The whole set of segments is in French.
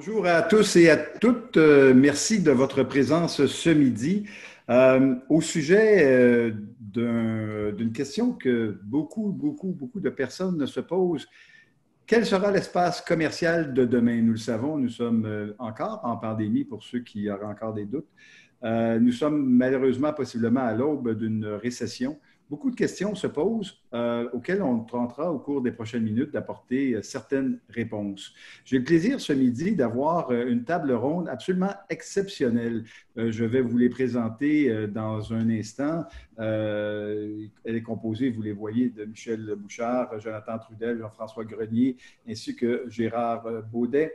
Bonjour à tous et à toutes. Merci de votre présence ce midi. Au sujet d'une question que beaucoup de personnes se posent. Quel sera l'espace commercial de demain? Nous le savons, nous sommes encore en pandémie pour ceux qui auraient encore des doutes. Nous sommes malheureusement possiblement à l'aube d'une récession. Beaucoup de questions se posent auxquelles on tentera au cours des prochaines minutes d'apporter certaines réponses. J'ai le plaisir ce midi d'avoir une table ronde absolument exceptionnelle. Je vais vous les présenter dans un instant. Elle est composée, vous les voyez, de Michel Bouchard, Jonathan Trudel, Jean-François Grenier, ainsi que Gérard Baudet.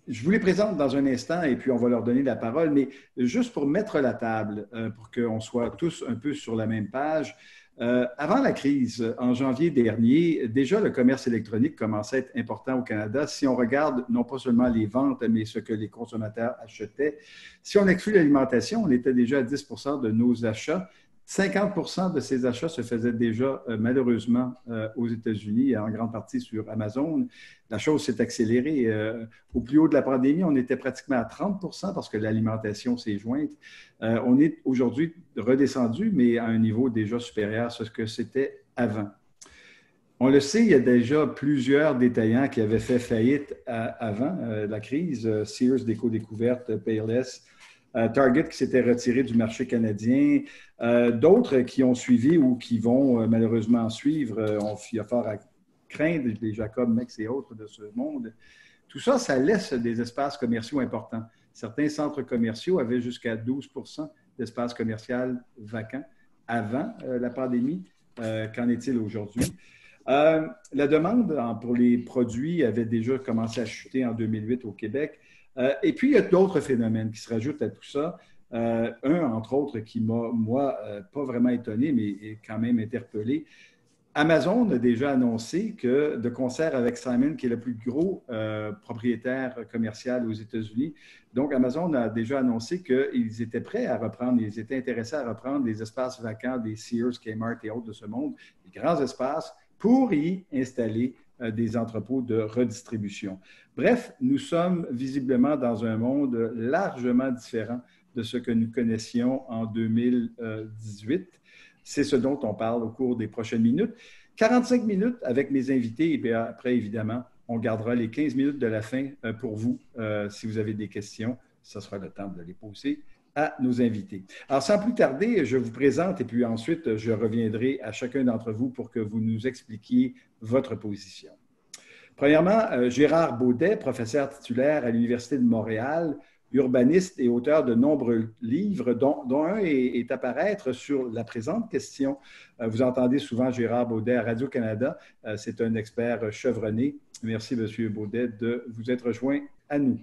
Je vous les présente dans un instant et puis on va leur donner la parole, mais juste pour mettre la table, pour qu'on soit tous un peu sur la même page. Avant la crise, en janvier dernier, déjà le commerce électronique commençait à être important au Canada. Si on regarde non pas seulement les ventes, mais ce que les consommateurs achetaient, si on exclut l'alimentation, on était déjà à 10 de nos achats. 50 de ces achats se faisaient déjà malheureusement aux États-Unis et en grande partie sur Amazon. La chose s'est accélérée. Au plus haut de la pandémie, on était pratiquement à 30 parce que l'alimentation s'est jointe. On est aujourd'hui redescendu, mais à un niveau déjà supérieur à ce que c'était avant. On le sait, il y a déjà plusieurs détaillants qui avaient fait faillite avant la crise. Sears, Déco-Découverte, Payless, Target qui s'était retiré du marché canadien, d'autres qui ont suivi ou qui vont malheureusement suivre. Il y a fort à craindre, les Jacob, Mex et autres de ce monde. Tout ça, ça laisse des espaces commerciaux importants. Certains centres commerciaux avaient jusqu'à 12 d'espaces commerciaux vacants avant la pandémie. Qu'en est-il aujourd'hui? La demande pour les produits avait déjà commencé à chuter en 2008 au Québec. Et puis, il y a d'autres phénomènes qui se rajoutent à tout ça. Entre autres, qui m'a, moi, pas vraiment étonné, mais quand même interpellé. Amazon a déjà annoncé que, de concert avec Simon, qui est le plus gros propriétaire commercial aux États-Unis, donc Amazon a déjà annoncé qu'ils étaient prêts à reprendre, ils étaient intéressés à reprendre les espaces vacants des Sears, Kmart et autres de ce monde, des grands espaces, pour y installer des entrepôts de redistribution. Bref, nous sommes visiblement dans un monde largement différent de ce que nous connaissions en 2018. C'est ce dont on parle au cours des prochaines minutes. 45 minutes avec mes invités et puis après, évidemment, on gardera les 15 minutes de la fin pour vous. Si vous avez des questions, ce sera le temps de les poser à nos invités. Alors, sans plus tarder, je vous présente et puis ensuite, je reviendrai à chacun d'entre vous pour que vous nous expliquiez votre position. Premièrement, Gérard Baudet, professeur titulaire à l'Université de Montréal, urbaniste et auteur de nombreux livres, dont un est à paraître sur la présente question. Vous entendez souvent Gérard Baudet à Radio-Canada. C'est un expert chevronné. Merci, M. Baudet, de vous être joint à nous.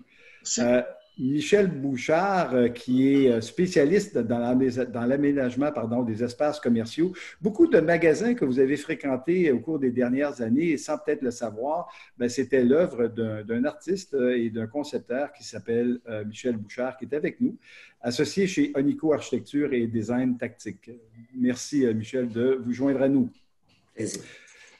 Michel Bouchard, qui est spécialiste dans l'aménagement des espaces commerciaux. Beaucoup de magasins que vous avez fréquentés au cours des dernières années, sans peut-être le savoir, c'était l'œuvre d'un artiste et d'un concepteur qui s'appelle Michel Bouchard, qui est avec nous, associé chez Onico Architecture et Design Tactique. Merci, Michel, de vous joindre à nous. Merci.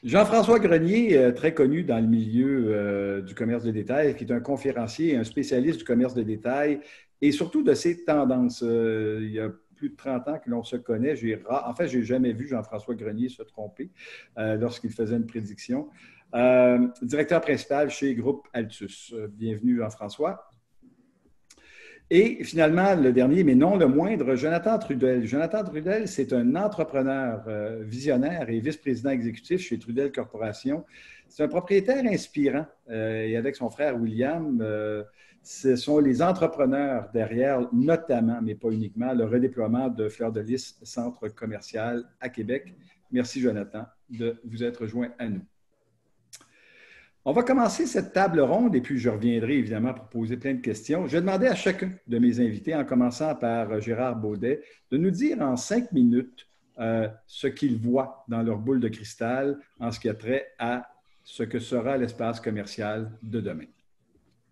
Jean-François Grenier, très connu dans le milieu du commerce de détail, qui est un conférencier et un spécialiste du commerce de détail et surtout de ses tendances. Il y a plus de 30 ans que l'on se connaît. Je n'ai jamais vu Jean-François Grenier se tromper lorsqu'il faisait une prédiction. Directeur principal chez Groupe Altus. Bienvenue, Jean-François. Et finalement, le dernier, mais non le moindre, Jonathan Trudel. Jonathan Trudel, c'est un entrepreneur visionnaire et vice-président exécutif chez Trudel Corporation. C'est un propriétaire inspirant et avec son frère William, ce sont les entrepreneurs derrière, notamment, mais pas uniquement, le redéploiement de Fleur de Lys, centre commercial à Québec. Merci, Jonathan, de vous être joint à nous. On va commencer cette table ronde et puis je reviendrai évidemment pour poser plein de questions. Je vais demander à chacun de mes invités, en commençant par Gérard Baudet, de nous dire en 5 minutes ce qu'ils voient dans leur boule de cristal en ce qui a trait à ce que sera l'espace commercial de demain.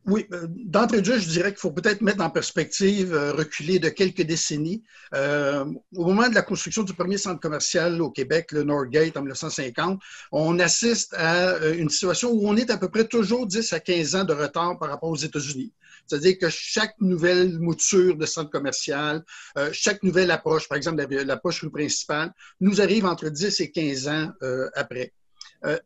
Oui, d'entrée de jeu, je dirais qu'il faut peut-être mettre en perspective, reculer de quelques décennies. Au moment de la construction du premier centre commercial au Québec, le Northgate en 1950, on assiste à une situation où on est à peu près toujours 10 à 15 ans de retard par rapport aux États-Unis. C'est-à-dire que chaque nouvelle mouture de centre commercial, chaque nouvelle approche, par exemple l'approche rue principale, nous arrive entre 10 et 15 ans après.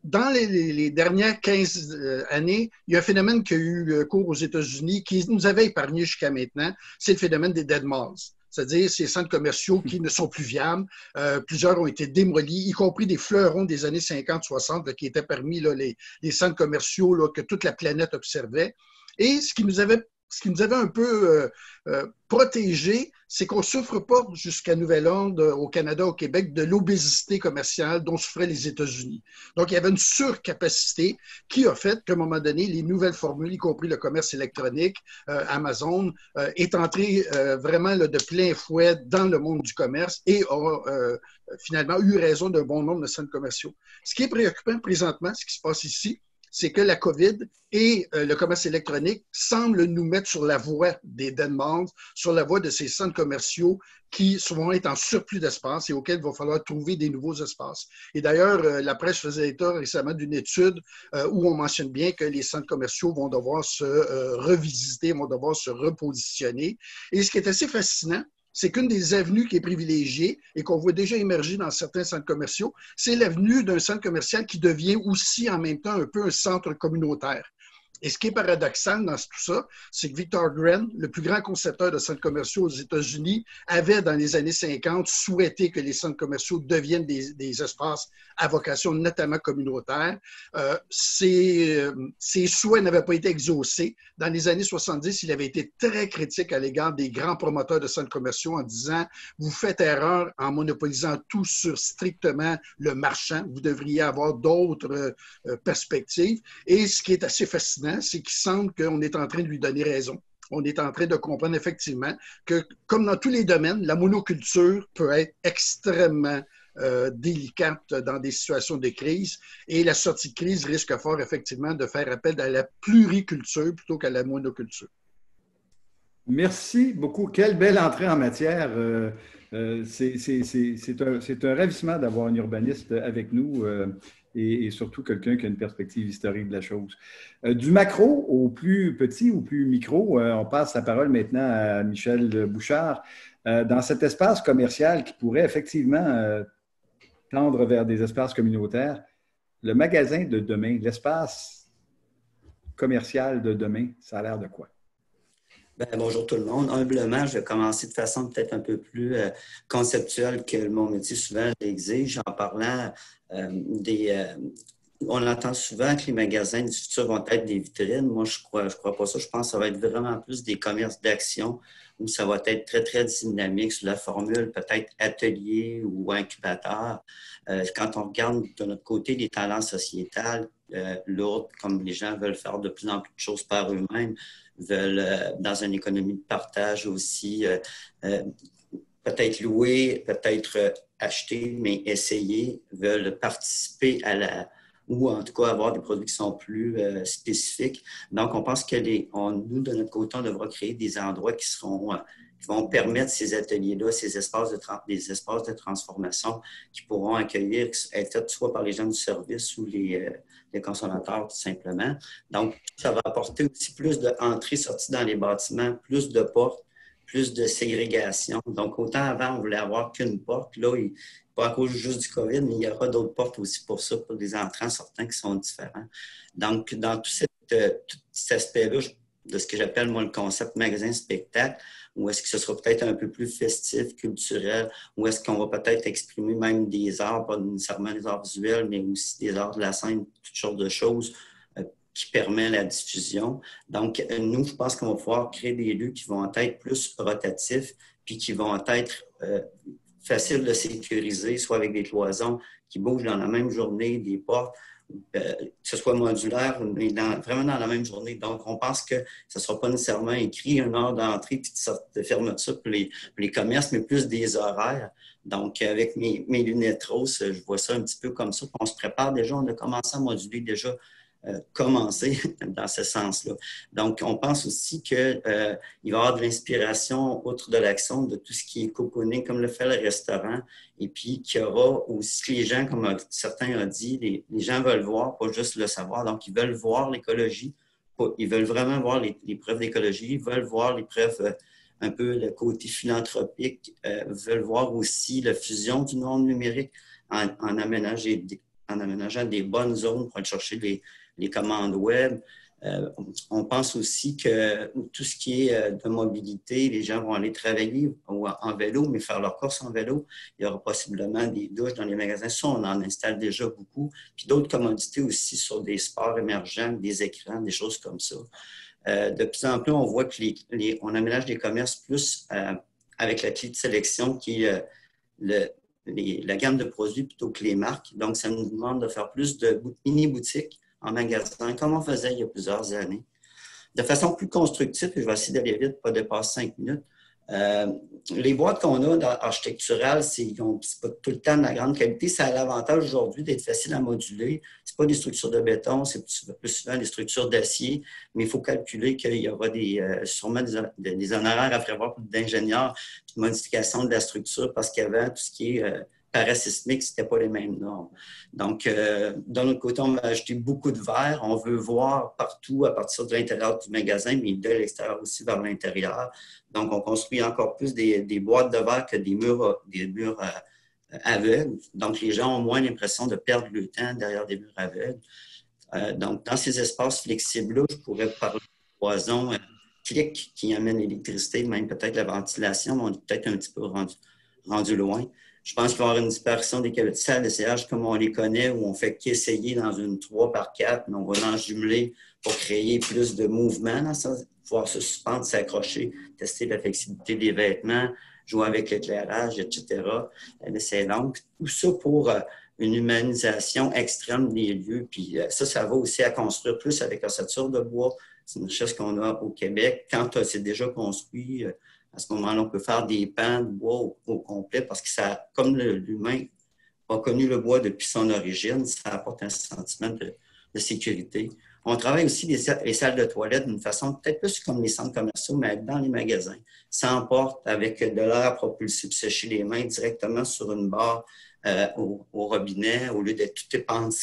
Dans les dernières 15 années, il y a un phénomène qui a eu cours aux États-Unis qui nous avait épargné jusqu'à maintenant, c'est le phénomène des dead malls. C'est-à-dire ces centres commerciaux qui ne sont plus viables. Plusieurs ont été démolis, y compris des fleurons des années 50-60 qui étaient parmi là, les centres commerciaux là, que toute la planète observait. Et ce qui nous avait un peu protégés, c'est qu'on ne souffre pas jusqu'à nouvel ordre au Canada, au Québec, de l'obésité commerciale dont souffraient les États-Unis. Donc, il y avait une surcapacité qui a fait qu'à un moment donné, les nouvelles formules, y compris le commerce électronique, Amazon, est entré vraiment là, de plein fouet dans le monde du commerce et a finalement eu raison d'un bon nombre de centres commerciaux. Ce qui est préoccupant présentement, ce qui se passe ici, c'est que la COVID et le commerce électronique semblent nous mettre sur la voie des dead malls, sur la voie de ces centres commerciaux qui souvent être en surplus d'espace et auxquels il va falloir trouver des nouveaux espaces. Et d'ailleurs, la presse faisait état récemment d'une étude où on mentionne bien que les centres commerciaux vont devoir se revisiter, vont devoir se repositionner. Et ce qui est assez fascinant, c'est qu'une des avenues qui est privilégiée et qu'on voit déjà émerger dans certains centres commerciaux, c'est l'avenue d'un centre commercial qui devient aussi en même temps un peu un centre communautaire. Et ce qui est paradoxal dans tout ça, c'est que Victor Gren, le plus grand concepteur de centres commerciaux aux États-Unis, avait dans les années 50 souhaité que les centres commerciaux deviennent des espaces à vocation notamment communautaire. Ses souhaits n'avaient pas été exaucés. Dans les années 70, il avait été très critique à l'égard des grands promoteurs de centres commerciaux en disant « Vous faites erreur en monopolisant tout sur strictement le marchand. Vous devriez avoir d'autres perspectives. » Et ce qui est assez fascinant, c'est qu'il semble qu'on est en train de lui donner raison. On est en train de comprendre effectivement que, comme dans tous les domaines, la monoculture peut être extrêmement délicate dans des situations de crise et la sortie de crise risque fort effectivement de faire appel à la pluriculture plutôt qu'à la monoculture. Merci beaucoup. Quelle belle entrée en matière. C'est un ravissement d'avoir un urbaniste avec nous et surtout quelqu'un qui a une perspective historique de la chose. Du macro au plus petit, au plus micro, on passe la parole maintenant à Michel Bouchard. Dans cet espace commercial qui pourrait effectivement tendre vers des espaces communautaires, le magasin de demain, l'espace commercial de demain, ça a l'air de quoi? Ben, bonjour tout le monde. Humblement, je vais commencer de façon peut-être un peu plus conceptuelle que mon métier souvent l'exige en parlant on entend souvent que les magasins du futur vont être des vitrines. Moi, je crois pas ça. Je pense que ça va être vraiment plus des commerces d'action où ça va être très, très dynamique sous la formule peut-être atelier ou incubateur. Quand on regarde de notre côté les talents sociétals, lourds, comme les gens veulent faire de plus en plus de choses par eux-mêmes, veulent, dans une économie de partage aussi, peut-être louer, peut-être acheter, mais essayer, veulent participer ou en tout cas avoir des produits qui sont plus spécifiques. Donc, on pense que nous, de notre côté, on devra créer des endroits qui vont permettre ces ateliers-là, des espaces de transformation qui pourront accueillir, être faits soit par les gens du service ou les consommateurs, tout simplement. Donc, ça va apporter aussi plus d'entrées-sorties dans les bâtiments, plus de portes, plus de ségrégation. Donc, autant avant, on voulait avoir qu'une porte. Là, pas à cause juste du COVID, mais il y aura d'autres portes aussi pour ça, pour des entrants sortants qui sont différents. Donc, dans tout cet aspect-là, de ce que j'appelle, moi, le concept magasin-spectacle, ou est-ce que ce sera peut-être un peu plus festif, culturel, ou est-ce qu'on va peut-être exprimer même des arts, pas nécessairement des arts visuels, mais aussi des arts de la scène, toutes sortes de choses qui permettent la diffusion. Donc, nous, je pense qu'on va pouvoir créer des lieux qui vont être plus rotatifs, puis qui vont être faciles de sécuriser, soit avec des cloisons qui bougent dans la même journée, des portes, que ce soit modulaire, mais vraiment dans la même journée. Donc, on pense que ce ne sera pas nécessairement écrit une heure d'entrée puis de fermeture pour les commerces, mais plus des horaires. Donc, avec mes lunettes roses, je vois ça un petit peu comme ça. On se prépare déjà, on a commencé à moduler déjà commencer dans ce sens-là. Donc, on pense aussi qu'il va y avoir de l'inspiration, outre de l'action, de tout ce qui est cocooning, comme le fait le restaurant, et puis qu'il y aura aussi les gens, comme certains ont dit, les gens veulent voir, pas juste le savoir, donc ils veulent voir l'écologie, ils veulent vraiment voir les preuves d'écologie, ils veulent voir les preuves, un peu le côté philanthropique, veulent voir aussi la fusion du monde numérique en aménageant des bonnes zones pour aller chercher les commandes web. On pense aussi que tout ce qui est de mobilité, les gens vont aller travailler en vélo, mais faire leur course en vélo. Il y aura possiblement des douches dans les magasins. Ça, on en installe déjà beaucoup. Puis d'autres commodités aussi sur des sports émergents, des écrans, des choses comme ça. De plus en plus, on voit que on aménage des commerces plus avec la clé de sélection qui est la gamme de produits plutôt que les marques. Donc, ça nous demande de faire plus de mini-boutiques en magasin, comme on faisait il y a plusieurs années. De façon plus constructive, et je vais essayer d'aller vite, pas dépasser 5 minutes, les boîtes qu'on a architecturales, c'est pas tout le temps de la grande qualité. Ça a l'avantage aujourd'hui d'être facile à moduler. C'est pas des structures de béton, c'est plus souvent des structures d'acier, mais il faut calculer qu'il y aura sûrement des honoraires à prévoir d'ingénieurs, de modification de la structure, parce qu'avant, tout ce qui est parasismique, ce n'était pas les mêmes normes. Donc, d'un autre côté, on va acheter beaucoup de verre. On veut voir partout à partir de l'intérieur du magasin, mais de l'extérieur aussi vers l'intérieur. Donc, on construit encore plus des boîtes de verre que des murs aveugles. Donc, les gens ont moins l'impression de perdre le temps derrière des murs aveugles. Donc, dans ces espaces flexibles-là, je pourrais parler de cloisons clics qui amènent l'électricité, même peut-être la ventilation, mais on est peut-être un petit peu rendu loin. Je pense qu'il va y avoir une dispersion des salles d'essayage comme on les connaît, où on fait qu'essayer dans une 3x4, mais on va en jumeler pour créer plus de mouvement dans ça, pouvoir se suspendre, s'accrocher, tester la flexibilité des vêtements, jouer avec l'éclairage, etc. C'est long. Tout ça pour une humanisation extrême des lieux. Puis ça va aussi à construire plus avec l'ossature de bois. C'est une richesse qu'on a au Québec. Quand c'est déjà construit, à ce moment-là, on peut faire des pans de bois au complet parce que ça, comme l'humain a connu le bois depuis son origine, ça apporte un sentiment de sécurité. On travaille aussi les salles de toilette d'une façon peut-être plus comme les centres commerciaux, mais dans les magasins. Sans porte, avec de l'air propulsé pour sécher les mains directement sur une barre au robinet, au lieu d'être tout épandé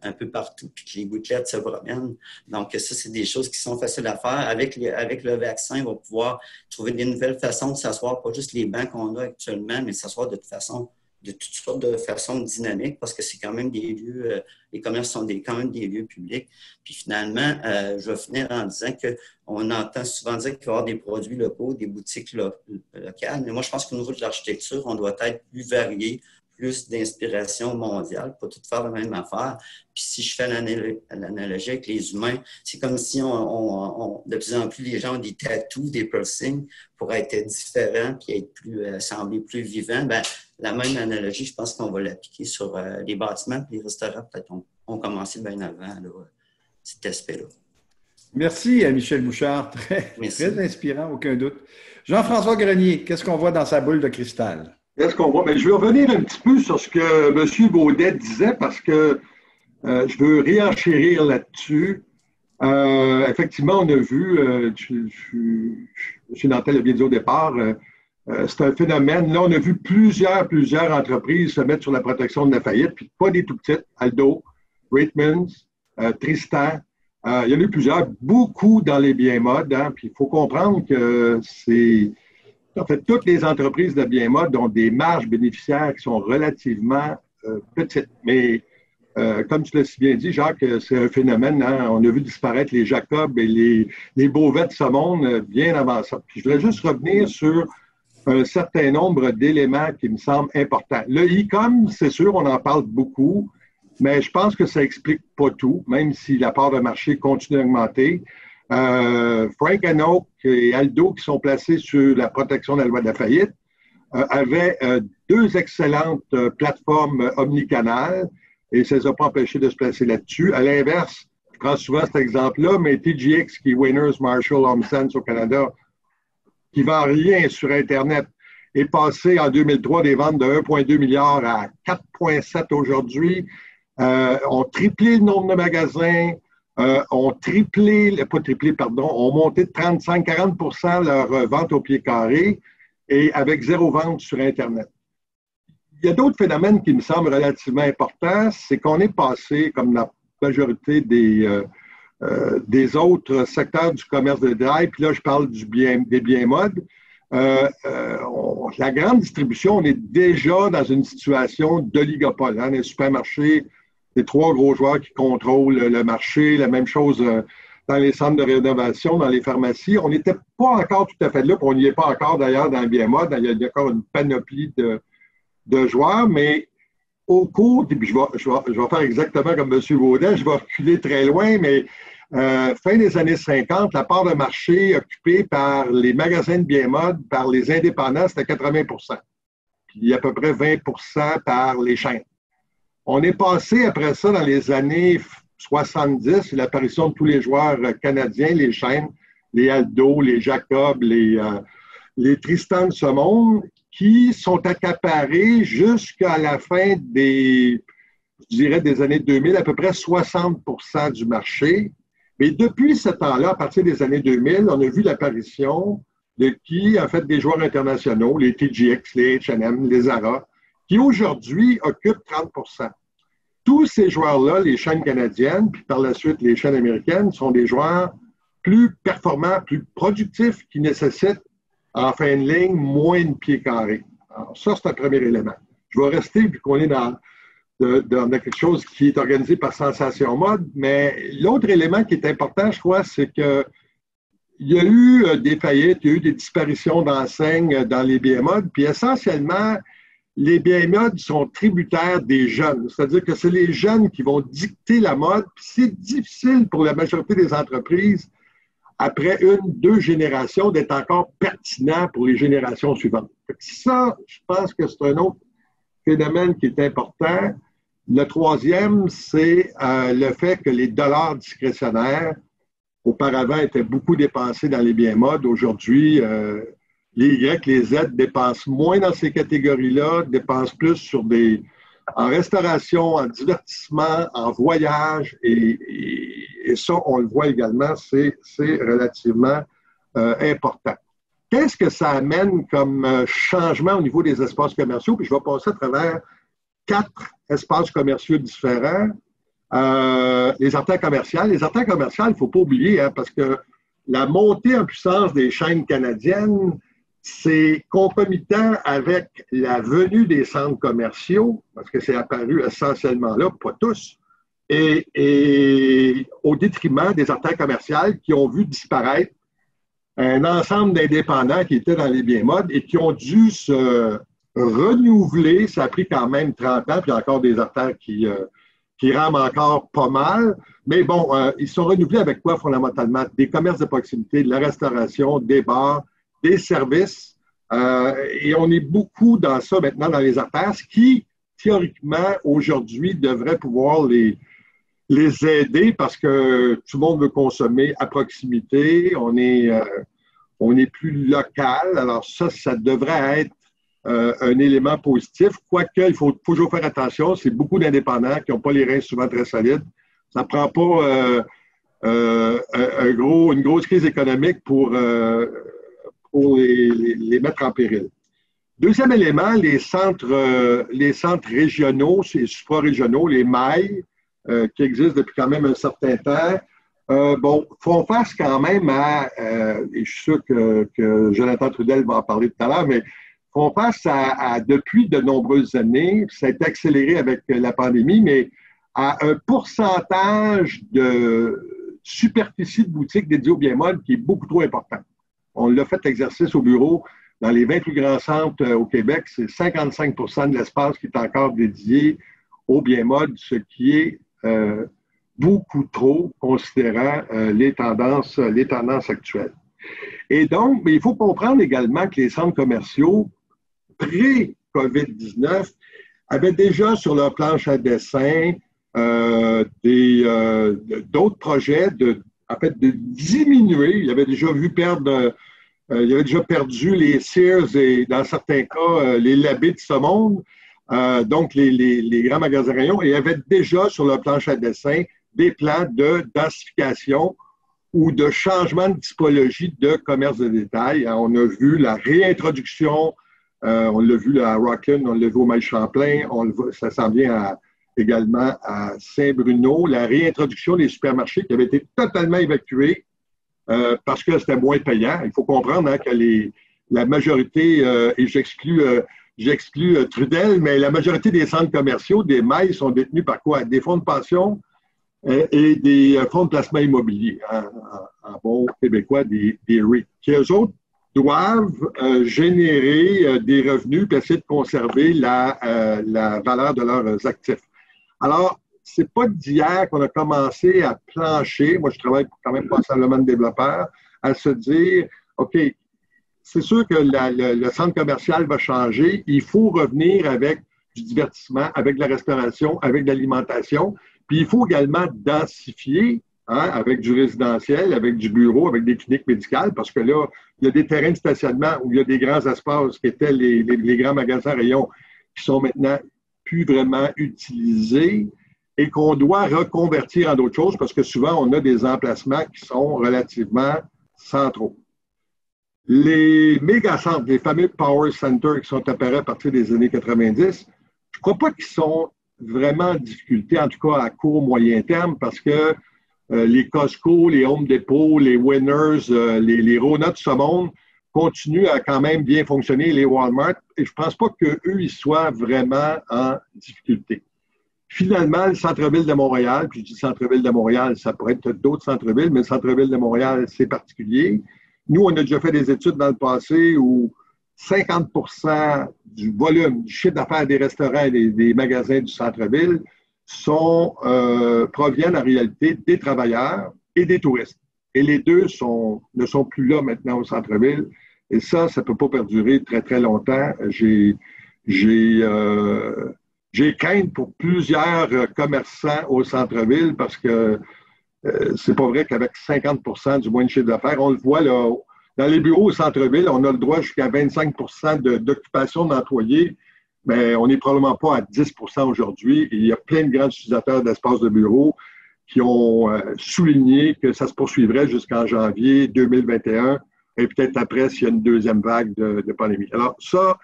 un peu partout, puis que les gouttelettes se promènent. Donc, ça, c'est des choses qui sont faciles à faire. Avec le vaccin, on va pouvoir trouver des nouvelles façons de s'asseoir, pas juste les bancs qu'on a actuellement, mais s'asseoir de toutes sortes de façons dynamiques, parce que c'est quand même des lieux, les commerces sont quand même des lieux publics. Puis finalement, je vais finir en disant qu'on entend souvent dire qu'il va y avoir des produits locaux, des boutiques locales, mais moi, je pense qu'au niveau de l'architecture, on doit être plus varié, plus d'inspiration mondiale, pas tout faire la même affaire. Puis si je fais l'analogie avec les humains, c'est comme si de plus en plus les gens ont des tattoos, des piercings pour être différents puis être sembler plus vivants. Ben, la même analogie, je pense qu'on va l'appliquer sur les bâtiments et les restaurants. Peut-être on commencé bien avant là, cet aspect-là. Merci à Michel Bouchard. Très inspirant, aucun doute. Jean-François Grenier, qu'est-ce qu'on voit dans sa boule de cristal? Qu'est-ce qu'on voit? Mais je vais revenir un petit peu sur ce que M. Baudet disait parce que je veux réenchérir là-dessus. Effectivement, on a vu, M. Nantel l'a bien dit au départ, c'est un phénomène. Là, on a vu plusieurs entreprises se mettre sur la protection de la faillite, puis pas des tout petites, Aldo, Reitmans, Tristan. Il y en a eu plusieurs, beaucoup dans les biens modes. Hein, puis il faut comprendre que c'est... En fait, toutes les entreprises de biens modes ont des marges bénéficiaires qui sont relativement petites. Mais comme tu l'as si bien dit, Jacques, c'est un phénomène. Hein? On a vu disparaître les Jacob et les Beauvais de ce monde bien avant ça. Puis je voudrais juste revenir sur un certain nombre d'éléments qui me semblent importants. Le e-com, c'est sûr, on en parle beaucoup, mais je pense que ça n'explique pas tout, même si la part de marché continue d'augmenter. Frank & Oak et Aldo, qui sont placés sur la protection de la loi de la faillite, avaient deux excellentes plateformes omnicanales et ça ne les a pas empêchés de se placer là-dessus. À l'inverse, je prends souvent cet exemple-là, mais TJX, qui est Winners, Marshall, HomeSense au Canada, qui ne vend rien sur Internet, est passé en 2003 des ventes de 1,2 milliard à 4,7 aujourd'hui. ont triplé le nombre de magasins, ont monté de 35-40 % leur vente au pied carré et avec zéro vente sur Internet. Il y a d'autres phénomènes qui me semblent relativement importants, c'est qu'on est passé, comme la majorité des autres secteurs du commerce de détail, puis là je parle des biens modes, la grande distribution, on est déjà dans une situation d'oligopole. Hein, les supermarchés, les trois gros joueurs qui contrôlent le marché, la même chose dans les centres de rénovation, dans les pharmacies. On n'était pas encore tout à fait là, puis on n'y est pas encore d'ailleurs dans le bien mode. Il y a encore une panoplie de joueurs, mais au cours, puis je vais faire exactement comme M. Baudet, je vais reculer très loin, mais fin des années 50, la part de marché occupée par les magasins de bien mode, par les indépendants, c'était 80 %. Puis à peu près 20 % par les chaînes. On est passé après ça dans les années 70, l'apparition de tous les joueurs canadiens, les chaînes, les Aldo, les Jacob, les Tristan de ce monde, qui sont accaparés jusqu'à la fin des années 2000, à peu près 60 % du marché. Mais depuis ce temps-là, à partir des années 2000, on a vu l'apparition de des joueurs internationaux, les TJX, les H&M, les Zara, qui aujourd'hui occupent 30 %. Tous ces joueurs-là, les chaînes canadiennes, puis par la suite les chaînes américaines, sont des joueurs plus performants, plus productifs, qui nécessitent, en fin de ligne, moins de pieds carrés. Alors ça, c'est un premier élément. Je vais rester, vu qu'on est dans quelque chose qui est organisé par Sensation Mode, mais l'autre élément qui est important, je crois, c'est que il y a eu des faillites, il y a eu des disparitions d'enseignes dans les biens modes, puis essentiellement, les biens modes sont tributaires des jeunes. C'est-à-dire que c'est les jeunes qui vont dicter la mode, puis c'est difficile pour la majorité des entreprises, après 1-2 générations, d'être encore pertinent pour les générations suivantes. Ça, je pense que c'est un autre phénomène qui est important. Le troisième, c'est le fait que les dollars discrétionnaires, auparavant, étaient beaucoup dépensés dans les biens modes. Aujourd'hui, les Y, les Z dépensent moins dans ces catégories-là, dépensent plus en restauration, en divertissement, en voyage. Et ça, on le voit également, c'est relativement important. Qu'est-ce que ça amène comme changement au niveau des espaces commerciaux? Puis je vais passer à travers 4 espaces commerciaux différents. Les artères commerciales. Les artères commerciales, il ne faut pas oublier, hein, parce que la montée en puissance des chaînes canadiennes, c'est concomitant avec la venue des centres commerciaux, parce que c'est apparu essentiellement là, pas tous, et au détriment des artères commerciales qui ont vu disparaître un ensemble d'indépendants qui étaient dans les biens modes et qui ont dû se renouveler. Ça a pris quand même 30 ans, puis il y a encore des artères qui rament encore pas mal. Mais bon, ils sont renouvelés avec quoi fondamentalement? Des commerces de proximité, de la restauration, des bars, des services. Et on est beaucoup dans ça maintenant dans les artères, ce qui, théoriquement, aujourd'hui, devrait pouvoir les aider parce que tout le monde veut consommer à proximité. On est plus local. Alors ça devrait être un élément positif. Quoique, il faut toujours faire attention. C'est beaucoup d'indépendants qui n'ont pas les reins souvent très solides. Ça ne prend pas une grosse crise économique pour les mettre en péril. Deuxième élément, les centres régionaux, les supra-régionaux, les mailles, qui existent depuis quand même un certain temps, font face quand même et je suis sûr que Jonathan Trudel va en parler tout à l'heure, mais font face depuis de nombreuses années, ça a été accéléré avec la pandémie, mais à un pourcentage de superficie de boutique dédiée au bien mode qui est beaucoup trop important. On l'a fait l'exercice au bureau. Dans les 20 plus grands centres au Québec, c'est 55 % de l'espace qui est encore dédié au bien mode, ce qui est beaucoup trop considérant les tendances actuelles. Et donc, mais il faut comprendre également que les centres commerciaux, pré-COVID-19, avaient déjà sur leur planche à dessin d'autres projets de diminuer. Ils avaient déjà perdu les Sears et, dans certains cas, les Labés de ce monde. donc les grands magasins rayons, et il y avait déjà sur le planche à dessin des plans de densification ou de changement de typologie de commerce de détail. On a vu la réintroduction, on l'a vu à Rockland, on l'a vu au Mail-Champlain, ça s'en vient également à Saint-Bruno, la réintroduction des supermarchés qui avaient été totalement évacués parce que c'était moins payant. Il faut comprendre hein, que la majorité, et j'exclus Trudel, mais la majorité des centres commerciaux, des mailles, sont détenus par quoi? Des fonds de pension et des fonds de placement immobilier, en bon québécois, des REIT, qui eux autres doivent générer des revenus et essayer de conserver la valeur de leurs actifs. Alors, c'est pas d'hier qu'on a commencé à plancher, moi je travaille quand même passablement de développeur, à se dire, OK, c'est sûr que le centre commercial va changer, il faut revenir avec du divertissement, avec de la restauration, avec de l'alimentation, puis il faut également densifier hein, avec du résidentiel, avec du bureau, avec des cliniques médicales, parce que là, il y a des terrains de stationnement où il y a des grands espaces qui étaient les grands magasins rayons qui sont maintenant plus vraiment utilisés et qu'on doit reconvertir en d'autres choses parce que souvent, on a des emplacements qui sont relativement centraux. Les méga-centres, les fameux power centers qui sont apparus à partir des années 90, je ne crois pas qu'ils sont vraiment en difficulté, en tout cas à court, moyen terme, parce que les Costco, les Home Depot, les Winners, les Rona de ce monde continuent à quand même bien fonctionner, les Walmart, et je ne pense pas qu'eux, ils soient vraiment en difficulté. Finalement, le centre-ville de Montréal, puis je dis centre-ville de Montréal, ça pourrait être d'autres centres-villes, mais le centre-ville de Montréal, c'est particulier. Nous, on a déjà fait des études dans le passé où 50% du volume, du chiffre d'affaires des restaurants et des magasins du centre-ville proviennent en réalité des travailleurs et des touristes. Et les deux ne sont plus là maintenant au centre-ville. Et ça ne peut pas perdurer très, très longtemps. J'ai crainte pour plusieurs commerçants au centre-ville parce que c'est pas vrai qu'avec 50% du moins de chiffre d'affaires, on le voit là, dans les bureaux au centre-ville, on a le droit jusqu'à 25% d'occupation d'employés, mais on n'est probablement pas à 10% aujourd'hui. Et il y a plein de grands utilisateurs d'espaces de bureau qui ont souligné que ça se poursuivrait jusqu'en janvier 2021 et peut-être après s'il y a une deuxième vague de pandémie. Alors ça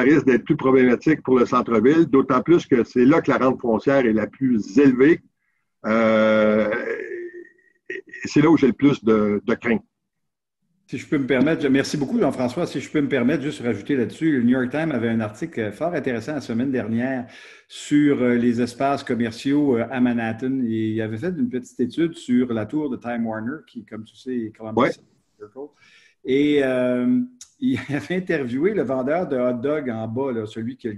risque d'être plus problématique pour le centre-ville, d'autant plus que c'est là que la rente foncière est la plus élevée. C'est là où j'ai le plus de crainte. Si je peux me permettre, merci beaucoup Jean-François, si je peux me permettre, juste rajouter là-dessus, le New York Times avait un article fort intéressant la semaine dernière sur les espaces commerciaux à Manhattan. Et il avait fait une petite étude sur la tour de Time Warner, qui, comme tu sais, est Columbus Circle. Et il avait interviewé le vendeur de hot dog en bas, là, celui qui a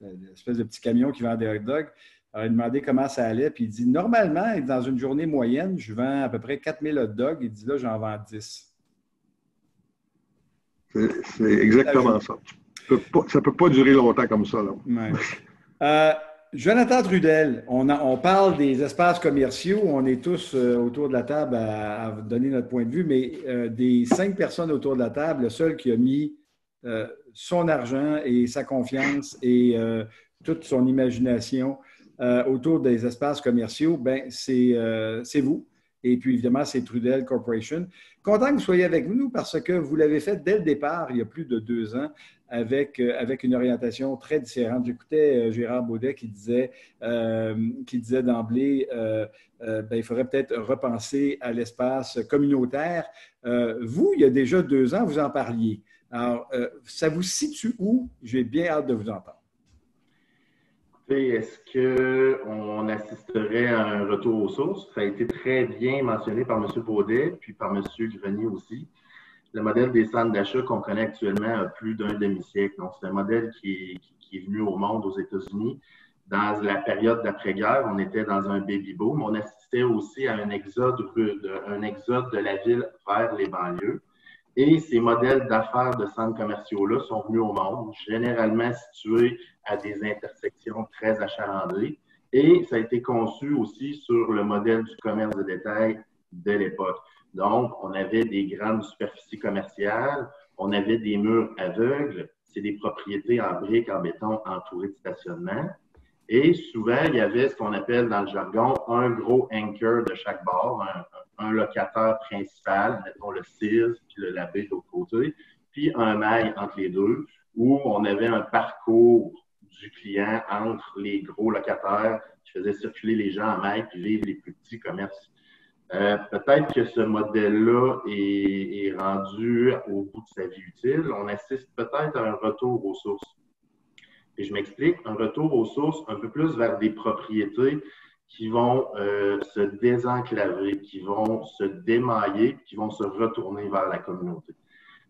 l'espèce de petit camion qui vend des hot dogs. Alors, il a demandé comment ça allait, puis il dit, normalement, dans une journée moyenne, je vends à peu près 4000 hot dogs. Il dit, là, j'en vends 10. C'est exactement ça. Ça ne peut pas durer longtemps comme ça. Là. Ouais. Jonathan Trudel, on parle des espaces commerciaux, on est tous autour de la table à donner notre point de vue, mais des 5 personnes autour de la table, le seul qui a mis son argent et sa confiance et toute son imagination autour des espaces commerciaux, ben c'est vous. Et puis, évidemment, c'est Trudel Corporation. Content que vous soyez avec nous parce que vous l'avez fait dès le départ, il y a plus de 2 ans, avec une orientation très différente. J'écoutais Gérard Baudet qui disait d'emblée il faudrait peut-être repenser à l'espace communautaire. Vous, il y a déjà 2 ans, vous en parliez. Alors, ça vous situe où? J'ai bien hâte de vous entendre. Est-ce qu'on assisterait à un retour aux sources? Ça a été très bien mentionné par M. Baudet, puis par M. Grenier aussi. Le modèle des centres d'achat qu'on connaît actuellement a plus d'un demi-siècle. Donc, c'est un modèle qui est venu au monde aux États-Unis. Dans la période d'après-guerre, on était dans un baby-boom. On assistait aussi à un exode de la ville vers les banlieues. Et ces modèles d'affaires de centres commerciaux-là sont venus au monde, généralement situés à des intersections très achalandées. Et ça a été conçu aussi sur le modèle du commerce de détail de l'époque. Donc, on avait des grandes superficies commerciales, on avait des murs aveugles. c'est des propriétés en briques, en béton, entourées de stationnement. Et souvent, il y avait ce qu'on appelle dans le jargon un gros anchor de chaque bord, un locataire principal, mettons le CIS, puis le labé de l'autre côté, puis un mail entre les deux, où on avait un parcours du client entre les gros locataires qui faisaient circuler les gens en mail puis vivre les plus petits commerces. Peut-être que ce modèle-là est rendu au bout de sa vie utile. On assiste peut-être à un retour aux sources. Et je m'explique, un retour aux sources un peu plus vers des propriétés qui vont se désenclaver, qui vont se démailler, qui vont se retourner vers la communauté.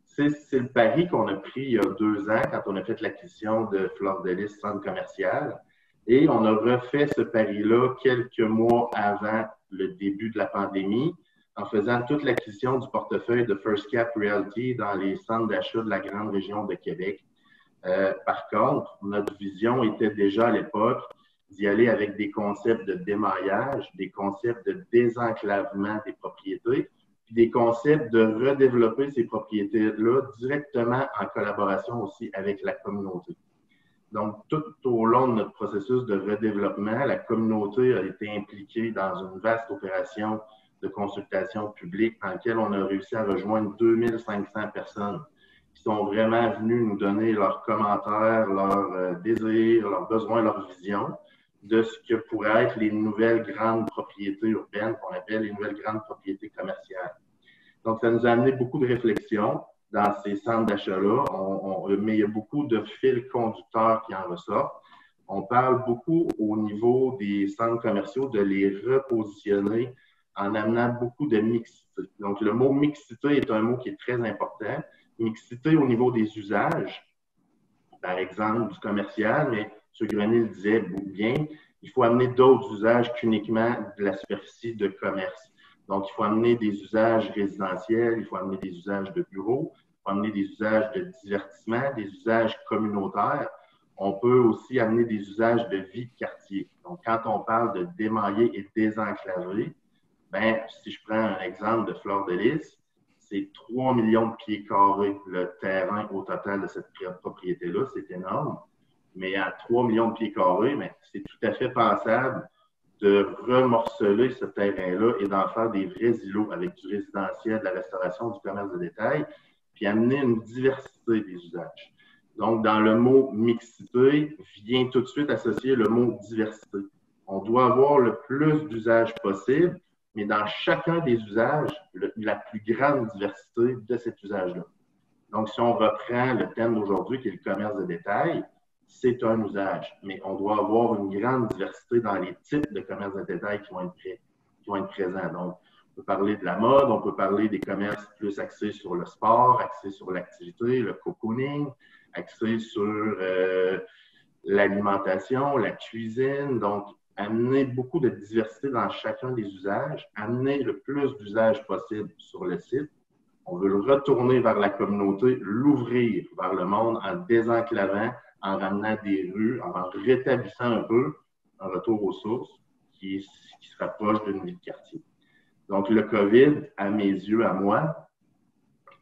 C'est le pari qu'on a pris il y a 2 ans quand on a fait l'acquisition de Fleur de Lys Centre commercial. Et on a refait ce pari-là quelques mois avant le début de la pandémie en faisant toute l'acquisition du portefeuille de First Cap Realty dans les centres d'achat de la grande région de Québec. Par contre, notre vision était déjà à l'époque d'y aller avec des concepts de démaillage, des concepts de désenclavement des propriétés, puis des concepts de redévelopper ces propriétés-là directement en collaboration aussi avec la communauté. Donc, tout au long de notre processus de redéveloppement, la communauté a été impliquée dans une vaste opération de consultation publique dans laquelle on a réussi à rejoindre 2500 personnes qui sont vraiment venus nous donner leurs commentaires, leurs désirs, leurs besoins, leurs visions de ce que pourraient être les nouvelles grandes propriétés urbaines qu'on appelle les nouvelles grandes propriétés commerciales. Donc, ça nous a amené beaucoup de réflexions dans ces centres d'achat-là, mais il y a beaucoup de fils conducteurs qui en ressortent. On parle beaucoup au niveau des centres commerciaux de les repositionner en amenant beaucoup de mixité. Donc, le mot mixité est un mot qui est très important. Mixité au niveau des usages, par exemple du commercial, mais M. Grenier le disait bien, il faut amener d'autres usages qu'uniquement de la superficie de commerce. Donc, il faut amener des usages résidentiels, il faut amener des usages de bureaux, il faut amener des usages de divertissement, des usages communautaires. On peut aussi amener des usages de vie de quartier. Donc, quand on parle de démailler et désenclaver, ben, si je prends un exemple de Fleur de Lys, c'est 3 millions de pieds carrés le terrain au total de cette propriété-là. C'est énorme. Mais à 3 millions de pieds carrés, c'est tout à fait pensable de remorceler ce terrain-là et d'en faire des vrais îlots avec du résidentiel, de la restauration, du commerce de détail, puis amener une diversité des usages. Donc, dans le mot mixité, vient tout de suite associer le mot diversité. On doit avoir le plus d'usages possible, mais dans chacun des usages, la plus grande diversité de cet usage-là. Donc, si on reprend le thème d'aujourd'hui, qui est le commerce de détail, c'est un usage, mais on doit avoir une grande diversité dans les types de commerce de détail qui vont être présents. Donc, on peut parler de la mode, on peut parler des commerces plus axés sur le sport, axés sur l'activité, le cocooning, axés sur l'alimentation, la cuisine. Donc, amener beaucoup de diversité dans chacun des usages, amener le plus d'usages possible sur le site. On veut le retourner vers la communauté, l'ouvrir vers le monde en désenclavant, en ramenant des rues, en rétablissant un peu un retour aux sources qui se rapproche d'une vie de quartier. Donc, le COVID, à mes yeux, à moi,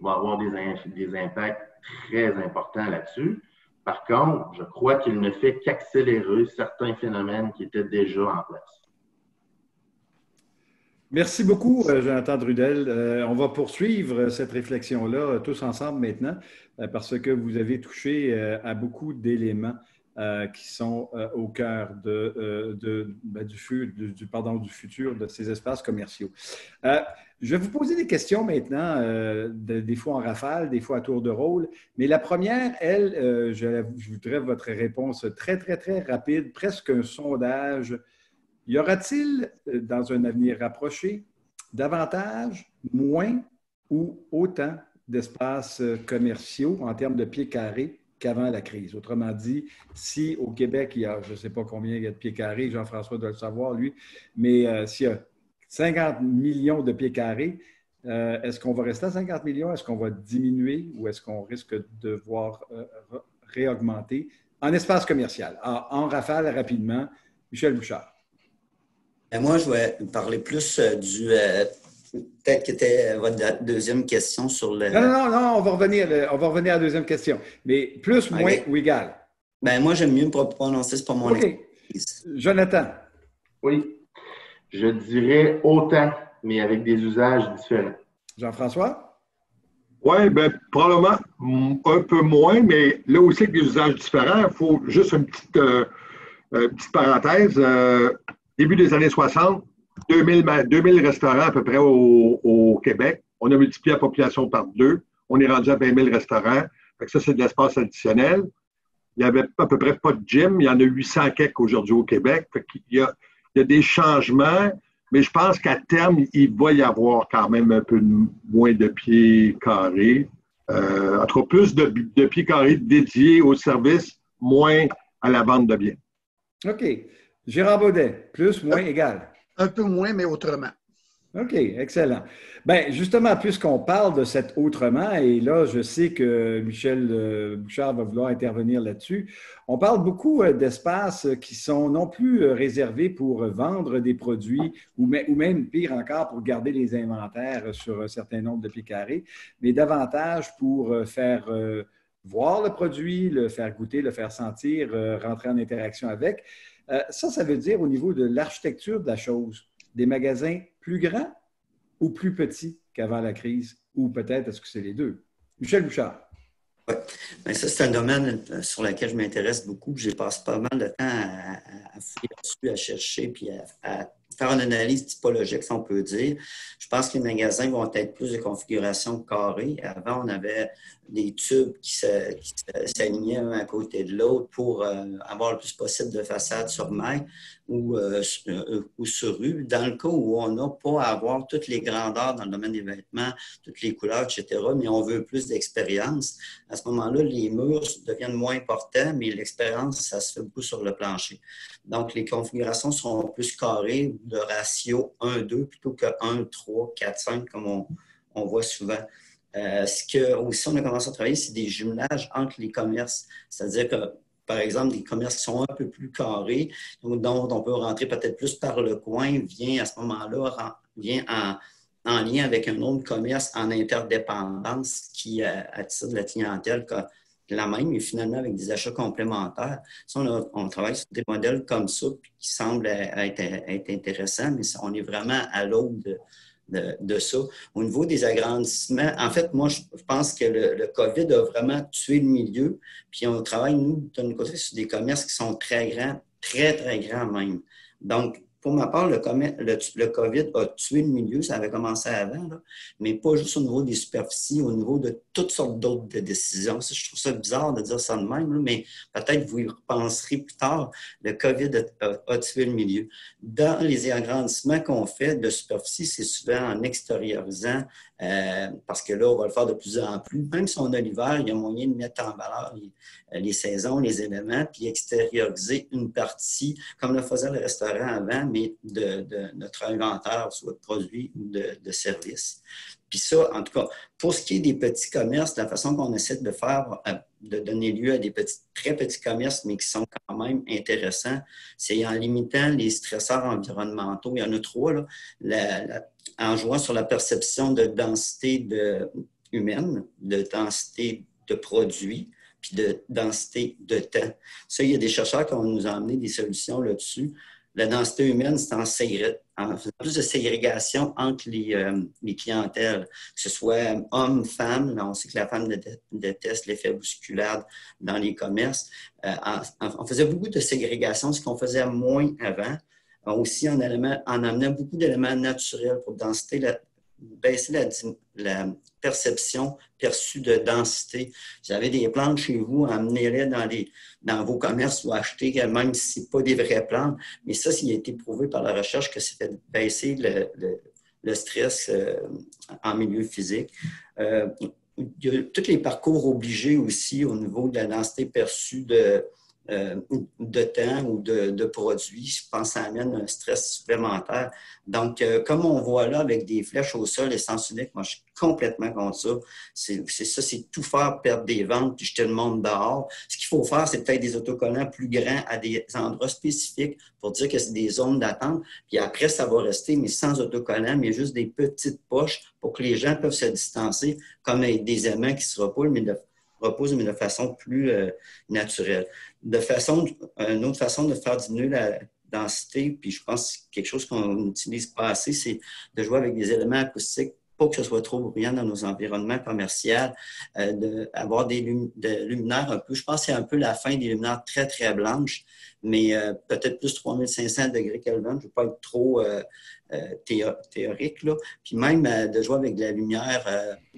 va avoir des impacts très importants là-dessus. Par contre, je crois qu'il ne fait qu'accélérer certains phénomènes qui étaient déjà en place. Merci beaucoup, Jonathan Drudel. On va poursuivre cette réflexion-là tous ensemble maintenant parce que vous avez touché à beaucoup d'éléments qui sont au cœur du futur de ces espaces commerciaux. Je vais vous poser des questions maintenant, des fois en rafale, des fois à tour de rôle. Mais la première, elle, je voudrais votre réponse très, très, très rapide, presque un sondage. Y aura-t-il, dans un avenir rapproché, davantage, moins ou autant d'espaces commerciaux en termes de pieds carrés qu'avant la crise? Autrement dit, si au Québec, il y a, je ne sais pas combien il y a de pieds carrés, Jean-François doit le savoir, lui, mais s'il y a 50 millions de pieds carrés, est-ce qu'on va rester à 50 millions? Est-ce qu'on va diminuer ou est-ce qu'on risque de voir réaugmenter en espace commercial? Alors, en rafale, rapidement, Michel Bouchard. Moi, je vais parler plus Peut-être que c'était votre deuxième question sur le... Non, on va revenir à la deuxième question. Mais plus, moins OK. ou égal? Ben, moi, j'aime mieux me prononcer, c'est pas mon OK. expertise. Jonathan. Oui, je dirais autant, mais avec des usages différents. Jean-François? Oui, bien, probablement un peu moins, mais là aussi avec des usages différents. Il faut juste une petite parenthèse. Début des années 60, 2000 restaurants à peu près au Québec. On a multiplié la population par 2. On est rendu à 20 000 restaurants. Fait que ça, c'est de l'espace additionnel. Il n'y avait à peu près pas de gym. Il y en a 800 quelques aujourd'hui au Québec. Fait qu'il y a des changements, mais je pense qu'à terme, il va y avoir quand même un peu moins de pieds carrés. En tout cas, plus de pieds carrés dédiés au service, moins à la vente de biens. OK. Gérard Baudet, plus, moins, égal. Un peu moins, mais autrement. OK, excellent. Bien, justement, puisqu'on parle de cet autrement, et là, je sais que Michel Bouchard va vouloir intervenir là-dessus, on parle beaucoup d'espaces qui sont non plus réservés pour vendre des produits ou même, pire encore, pour garder les inventaires sur un certain nombre de pieds carrés, mais davantage pour faire voir le produit, le faire goûter, le faire sentir, rentrer en interaction avec. Ça veut dire au niveau de l'architecture de la chose, des magasins plus grands ou plus petits qu'avant la crise? Ou peut-être est-ce que c'est les deux? Michel Bouchard. Oui. Bien, ça, c'est un domaine sur lequel je m'intéresse beaucoup. J'ai passé pas mal de temps à fouiller dessus, à chercher, puis à faire une analyse typologique, si on peut dire. Je pense que les magasins vont être plus de configuration carrée. Avant, on avait des tubes qui s'alignaient un à côté de l'autre pour avoir le plus possible de façade sur maille ou sur rue. Dans le cas où on n'a pas à avoir toutes les grandeurs dans le domaine des vêtements, toutes les couleurs, etc., mais on veut plus d'expérience, à ce moment-là, les murs deviennent moins importants, mais l'expérience, ça se fait beaucoup sur le plancher. Donc, les configurations sont plus carrées, de ratio 1-2 plutôt que 1-3, 4-5, comme on voit souvent. Ce que aussi on a commencé à travailler, c'est des jumelages entre les commerces. C'est-à-dire que, par exemple, des commerces qui sont un peu plus carrés, dont on peut rentrer peut-être plus par le coin, vient à ce moment-là, vient en lien avec un autre commerce en interdépendance qui attire de la clientèle la même, mais finalement avec des achats complémentaires. Ça, on travaille sur des modèles comme ça qui semblent être intéressants, mais on est vraiment à l'aube de ça. Au niveau des agrandissements, en fait, moi, je pense que le COVID a vraiment tué le milieu. Puis on travaille, nous, de notre côté, sur des commerces qui sont très grands, très, très grands même. Donc, pour ma part, le COVID a tué le milieu, ça avait commencé avant, là, mais pas juste au niveau des superficies, au niveau de toutes sortes d'autres décisions. Je trouve ça bizarre de dire ça de même, là, mais peut-être vous y repenserez plus tard. Le COVID a tué le milieu. Dans les agrandissements qu'on fait de superficie, c'est souvent en extériorisant, parce que là, on va le faire de plus en plus. Même si on a l'hiver, il y a moyen de mettre en valeur les saisons, les éléments, puis extérioriser une partie, comme le faisait le restaurant avant, mais de notre inventaire, soit de produits ou de services. Puis ça, en tout cas, pour ce qui est des petits commerces, la façon qu'on essaie de faire, de donner lieu à des très petits commerces, mais qui sont quand même intéressants, c'est en limitant les stresseurs environnementaux. Il y en a 3, là. En jouant sur la perception de densité humaine, de densité de produits, puis de densité de temps. Ça, il y a des chercheurs qui vont nous emmener des solutions là-dessus. La densité humaine, c'est en faisant plus de ségrégation entre les clientèles, que ce soit hommes, femmes. On sait que la femme déteste l'effet bousculade dans les commerces. On faisait beaucoup de ségrégation, ce qu'on faisait moins avant. Aussi, en amenant beaucoup d'éléments naturels pour baisser la perception perçue de densité. Vous avez des plantes chez vous, amenez-les dans vos commerces ou achetez, même si ce n'est pas des vraies plantes. Mais ça, il a été prouvé par la recherche que ça fait baisser le stress en milieu physique. Il y a tous les parcours obligés aussi au niveau de la densité perçue de temps ou de produits. Je pense que ça amène un stress supplémentaire. Donc, comme on voit là avec des flèches au sol et sens unique, moi, je suis complètement contre ça. C'est ça, c'est tout faire perdre des ventes puis jeter le monde dehors. Ce qu'il faut faire, c'est peut-être des autocollants plus grands à des endroits spécifiques pour dire que c'est des zones d'attente. Puis après, ça va rester, mais sans autocollants, mais juste des petites poches pour que les gens peuvent se distancer, comme avec des aimants qui se reposent, mais de façon plus naturelle. Une autre façon de faire diminuer la densité, puis je pense que quelque chose qu'on n'utilise pas assez, c'est de jouer avec des éléments acoustiques, pas que ce soit trop bruyant dans nos environnements commerciaux, d'avoir des luminaires un peu, je pense que c'est un peu la fin des luminaires très, très blanches, mais peut-être plus 3500 degrés Kelvin, je ne veux pas être trop théorique, là. Puis même de jouer avec de la lumière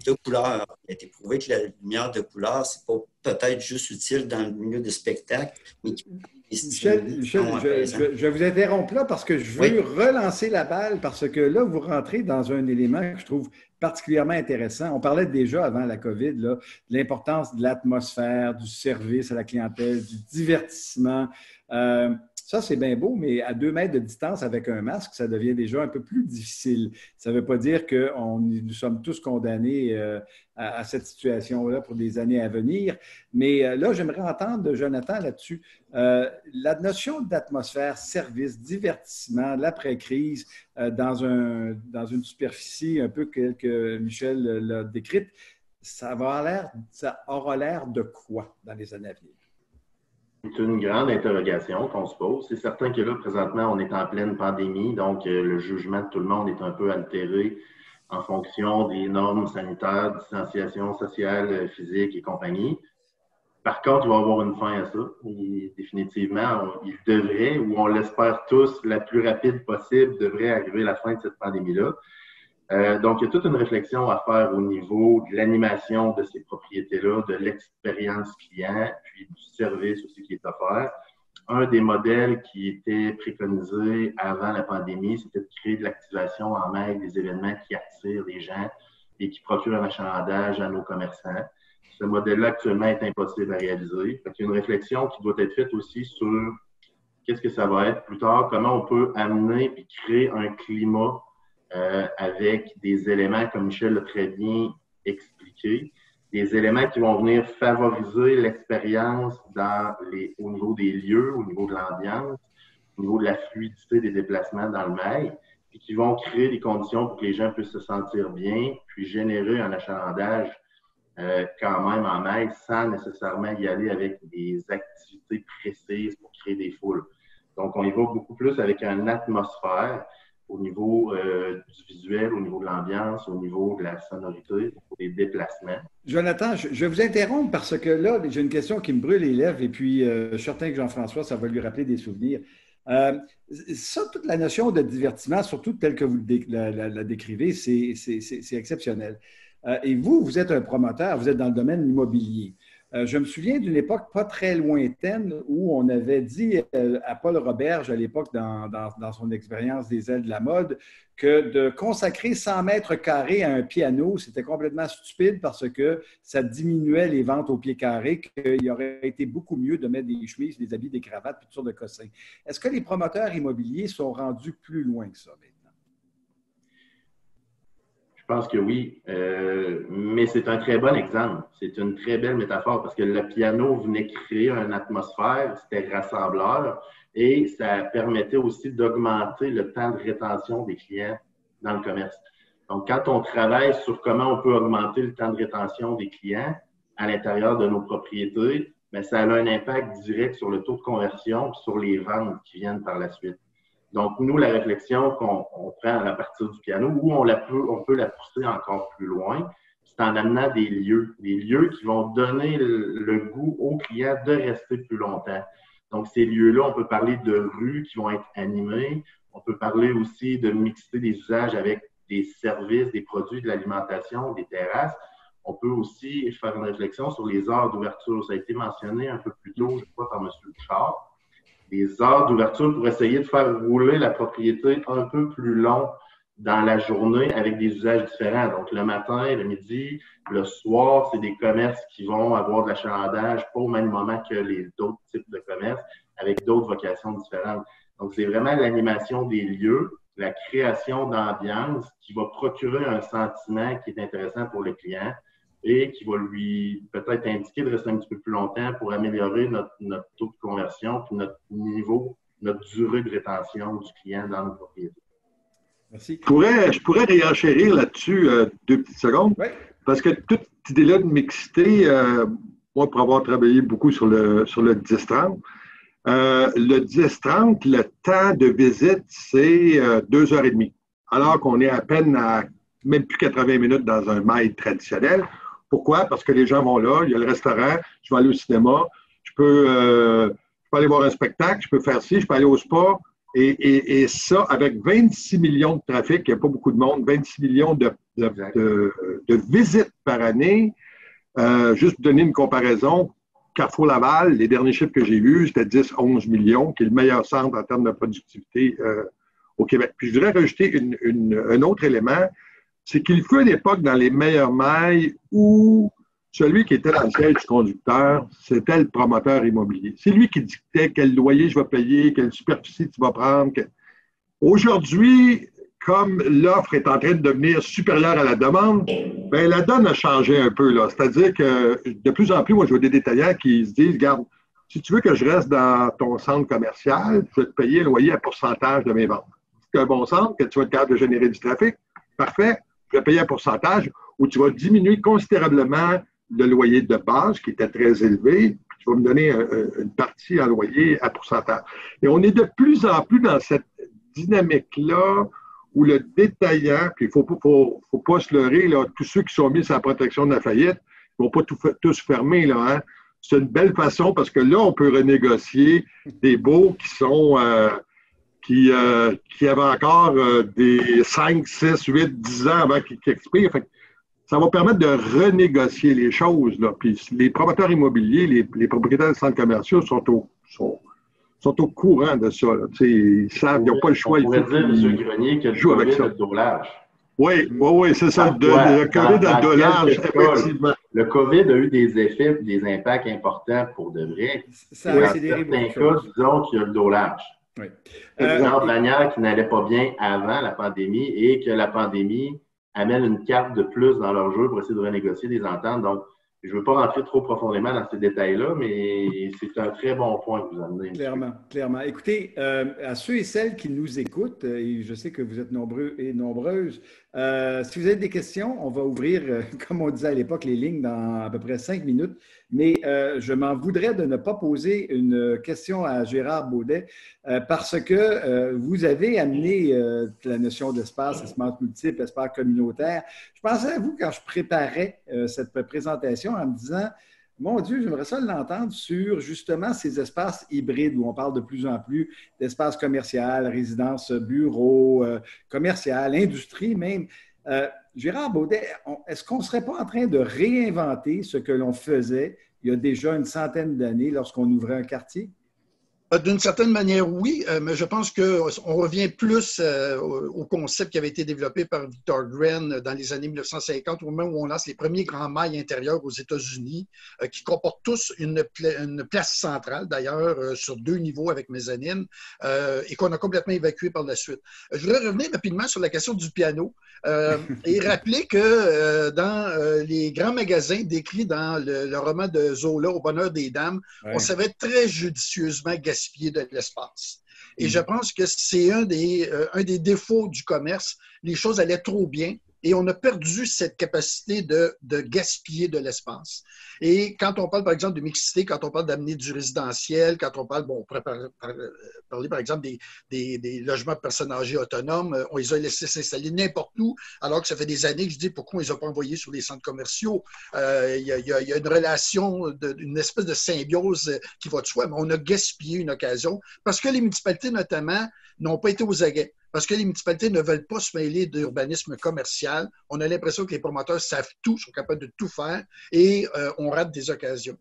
de couleur. Il a été prouvé que la lumière de couleur, c'est pas peut-être juste utile dans le milieu de spectacle, mais qui Michel, je vais vous interrompre là parce que je veux relancer la balle parce que là, vous rentrez dans un élément que je trouve particulièrement intéressant. On parlait déjà avant la COVID là, de l'importance de l'atmosphère, du service à la clientèle, du divertissement. Ça, c'est bien beau, mais à 2 mètres de distance avec un masque, ça devient déjà un peu plus difficile. Ça ne veut pas dire que nous sommes tous condamnés à cette situation-là pour des années à venir. Mais là, j'aimerais entendre de Jonathan là-dessus. La notion d'atmosphère, service, divertissement, l'après-crise, dans une superficie un peu que Michel l'a décrite, ça aura l'air de quoi dans les années à venir? C'est une grande interrogation qu'on se pose. C'est certain que là, présentement, on est en pleine pandémie, donc le jugement de tout le monde est un peu altéré en fonction des normes sanitaires, distanciation sociale, physique et compagnie. Par contre, il va y avoir une fin à ça. Définitivement, il devrait, ou on l'espère tous, la plus rapide possible, devrait arriver la fin de cette pandémie-là. Donc, il y a toute une réflexion à faire au niveau de l'animation de ces propriétés-là, de l'expérience client, puis du service aussi qui est offert. Un des modèles qui était préconisé avant la pandémie, c'était de créer de l'activation en maille, des événements qui attirent les gens et qui procurent un achalandage à nos commerçants. Ce modèle-là, actuellement, est impossible à réaliser. Il y a une réflexion qui doit être faite aussi sur qu'est-ce que ça va être plus tard, comment on peut amener et créer un climat avec des éléments, comme Michel l'a très bien expliqué, des éléments qui vont venir favoriser l'expérience au niveau des lieux, au niveau de l'ambiance, au niveau de la fluidité des déplacements dans le mail, puis qui vont créer des conditions pour que les gens puissent se sentir bien, puis générer un achalandage quand même en mail sans nécessairement y aller avec des activités précises pour créer des foules. Donc, on y va beaucoup plus avec une atmosphère au niveau du visuel, au niveau de l'ambiance, au niveau de la sonorité, des déplacements. Jonathan, je vais vous interrompre parce que là, j'ai une question qui me brûle les lèvres et puis je suis certain que Jean-François, ça va lui rappeler des souvenirs. Ça, toute la notion de divertissement, surtout telle que vous la décrivez, c'est exceptionnel. Et vous êtes un promoteur, vous êtes dans le domaine immobilier. Je me souviens d'une époque pas très lointaine où on avait dit à Paul Roberge, à l'époque, dans son expérience des ailes de la mode, que de consacrer 100 mètres carrés à un piano, c'était complètement stupide parce que ça diminuait les ventes au pied carré, qu'il aurait été beaucoup mieux de mettre des chemises, des habits, des cravates, toutes sortes de cossins. Est-ce que les promoteurs immobiliers sont rendus plus loin que ça maintenant? Je pense que oui, mais c'est un très bon exemple. C'est une très belle métaphore parce que le piano venait créer une atmosphère, c'était rassembleur et ça permettait aussi d'augmenter le temps de rétention des clients dans le commerce. Donc, quand on travaille sur comment on peut augmenter le temps de rétention des clients à l'intérieur de nos propriétés, bien, ça a un impact direct sur le taux de conversion et sur les ventes qui viennent par la suite. Donc, nous, la réflexion qu'on prend à partir du piano, où on peut la pousser encore plus loin, c'est en amenant des lieux qui vont donner le goût aux clients de rester plus longtemps. Donc, ces lieux-là, on peut parler de rues qui vont être animées, on peut parler aussi de mixer des usages avec des services, des produits de l'alimentation, des terrasses. On peut aussi faire une réflexion sur les heures d'ouverture. Ça a été mentionné un peu plus tôt, je crois, par M. Bouchard. Des heures d'ouverture pour essayer de faire rouler la propriété un peu plus long dans la journée avec des usages différents. Donc, le matin, le midi, le soir, c'est des commerces qui vont avoir de l'achalandage pas au même moment que les autres types de commerces, avec d'autres vocations différentes. Donc, c'est vraiment l'animation des lieux, la création d'ambiance qui va procurer un sentiment qui est intéressant pour le client et qui va lui peut-être indiquer de rester un petit peu plus longtemps pour améliorer notre taux de conversion puis notre niveau, notre durée de rétention du client dans notre propriété. Merci. Je pourrais réenchérir là-dessus 2 petites secondes. Oui. Parce que toute cette idée-là de mixité, moi, pour avoir travaillé beaucoup sur le 10-30, le 10-30, le temps de visite, c'est 2h30. Alors qu'on est à peine à même plus 80 minutes dans un mail traditionnel. Pourquoi? Parce que les gens vont là, il y a le restaurant, je vais aller au cinéma, je peux aller voir un spectacle, je peux faire ci, je peux aller au spa. Et ça, avec 26 millions de trafic, il n'y a pas beaucoup de monde, 26 millions de visites par année. Juste pour donner une comparaison, Carrefour Laval, les derniers chiffres que j'ai vus, c'était 10-11 millions, qui est le meilleur centre en termes de productivité au Québec. Puis je voudrais rajouter un autre élément, c'est qu'il fut une époque dans les meilleures mailles où celui qui était dans le siège du conducteur, c'était le promoteur immobilier. C'est lui qui dictait quel loyer je vais payer, quelle superficie tu vas prendre. Aujourd'hui, comme l'offre est en train de devenir supérieure à la demande, bien, la donne a changé un peu, là. C'est-à-dire que de plus en plus, moi, je vois des détaillants qui se disent, regarde, si tu veux que je reste dans ton centre commercial, je vais te payer un loyer à pourcentage de mes ventes. C'est un bon centre, que tu vas être capable de générer du trafic. Parfait, je vais payer un pourcentage où tu vas diminuer considérablement le loyer de base, qui était très élevé, puis tu vas me donner une partie en loyer à pourcentage. Et on est de plus en plus dans cette dynamique-là où le détaillant, puis il ne faut pas se leurrer, là, tous ceux qui sont mis sur la protection de la faillite, ils ne vont pas tous fermer, là, hein. C'est une belle façon parce que là, on peut renégocier des baux qui sont qui avaient encore des 5, 6, 8, 10 ans avant qu'ils expirent. Fait que ça va permettre de renégocier les choses, là. Puis les promoteurs immobiliers, les propriétaires de centres commerciaux sont au courant de ça, là. Ils savent, ils n'ont pas le choix. On pourrait dire, M. Grenier, que le COVID a le dos large. Oui, c'est ça. Le COVID a le dos large, effectivement. Le COVID a eu des effets et des impacts importants pour de vrai. Ça a accéléré beaucoup de choses. Disons qu'il y a le dos large. Oui. Exemple, manière qui n'allait pas bien avant la pandémie et que la pandémie amène une carte de plus dans leur jeu pour essayer de renégocier des ententes. Donc, je ne veux pas rentrer trop profondément dans ces détails-là, mais c'est un très bon point que vous amenez. Clairement. Écoutez, à ceux et celles qui nous écoutent, et je sais que vous êtes nombreux et nombreuses, si vous avez des questions, on va ouvrir, comme on disait à l'époque, les lignes dans à peu près 5 minutes. Mais je m'en voudrais de ne pas poser une question à Gérard Baudet parce que vous avez amené la notion d'espace multiple, espace communautaire. Je pensais à vous quand je préparais cette présentation en me disant, mon Dieu, j'aimerais ça l'entendre sur justement ces espaces hybrides où on parle de plus en plus d'espaces commerciaux, résidences, bureaux, commerciales, industrie même. Gérard Baudet, est-ce qu'on ne serait pas en train de réinventer ce que l'on faisait il y a déjà une centaine d'années lorsqu'on ouvrait un quartier? D'une certaine manière, oui, mais je pense qu'on revient plus au concept qui avait été développé par Victor Gren dans les années 1950, au moment où on lance les premiers grands mailles intérieurs aux États-Unis, qui comportent tous une place centrale, d'ailleurs, sur 2 niveaux avec mezzanine, et qu'on a complètement évacué par la suite. Je voudrais revenir rapidement sur la question du piano et rappeler que dans les grands magasins décrits dans le roman de Zola, Au bonheur des dames, on savait très judicieusement gaspiller de l'espace. Et je pense que c'est un des défauts du commerce. Les choses allaient trop bien et on a perdu cette capacité de gaspiller de l'espace. Et quand on parle, par exemple, de mixité, quand on parle d'amener du résidentiel, quand on parle, on pourrait parler, par exemple, des logements de personnes âgées autonomes, on les a laissés s'installer n'importe où, alors que ça fait des années que je dis pourquoi on ne les a pas envoyés sur les centres commerciaux. Il y a une relation, une espèce de symbiose qui va de soi, mais on a gaspillé une occasion parce que les municipalités, notamment, n'ont pas été aux aguets. Parce que les municipalités ne veulent pas se mêler d'urbanisme commercial. On a l'impression que les promoteurs savent tout, sont capables de tout faire et on rate des occasions.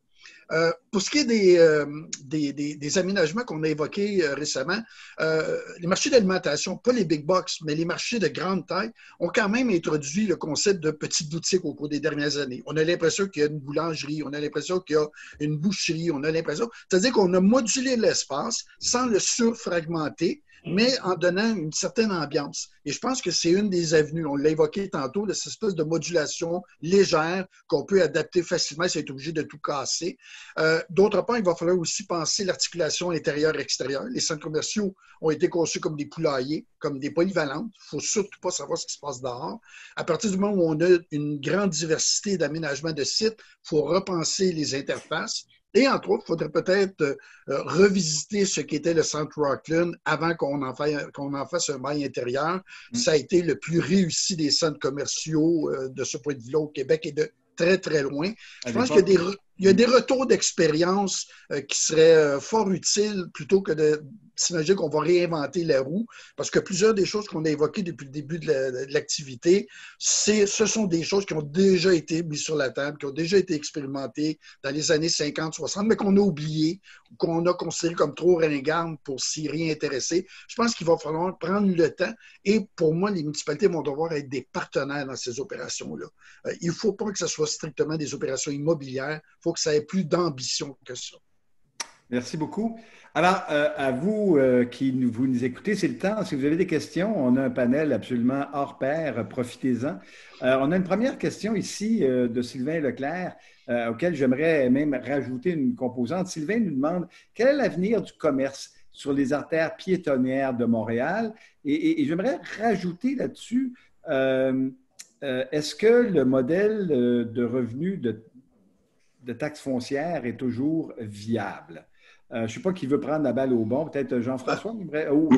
Pour ce qui est des aménagements qu'on a évoqués récemment, les marchés d'alimentation, pas les big box, mais les marchés de grande taille, ont quand même introduit le concept de petites boutiques au cours des dernières années. On a l'impression qu'il y a une boulangerie, on a l'impression qu'il y a une boucherie, on a l'impression... C'est-à-dire qu'on a modulé l'espace sans le surfragmenter, mais en donnant une certaine ambiance. Et je pense que c'est une des avenues, on l'a évoqué tantôt, de cette espèce de modulation légère qu'on peut adapter facilement sans être obligé de tout casser. D'autre part, il va falloir aussi penser l'articulation intérieure-extérieure. Les centres commerciaux ont été conçus comme des poulaillers, comme des polyvalentes. Il ne faut surtout pas savoir ce qui se passe dehors. À partir du moment où on a une grande diversité d'aménagements de sites, il faut repenser les interfaces. Et entre autres, il faudrait peut-être revisiter ce qu'était le centre Rockland avant qu'on en fasse un bail intérieur. Ça a été le plus réussi des centres commerciaux de ce point de vue-là au Québec et de très, très loin. Je pense qu'il y a des retours d'expérience qui seraient fort utiles plutôt que de s'imaginer qu'on va réinventer la roue, parce que plusieurs des choses qu'on a évoquées depuis le début de l'activité, ce sont des choses qui ont déjà été mises sur la table, qui ont déjà été expérimentées dans les années 50, 60, mais qu'on a oubliées, qu'on a considérées comme trop ringardes pour s'y réintéresser. Je pense qu'il va falloir prendre le temps et pour moi, les municipalités vont devoir être des partenaires dans ces opérations-là. Il ne faut pas que ce soit strictement des opérations immobilières, il faut que ça ait plus d'ambition que ça. Merci beaucoup. Alors, à vous qui vous nous écoutez, c'est le temps. Si vous avez des questions, on a un panel absolument hors pair. Profitez-en. On a une première question ici de Sylvain Leclerc, auquel j'aimerais même rajouter une composante. Sylvain nous demande quel est l'avenir du commerce sur les artères piétonnières de Montréal? Et j'aimerais rajouter là-dessus, est-ce que le modèle de revenus de taxes foncières est toujours viable? Je ne sais pas qui veut prendre la balle au bon. Peut-être Jean-François ou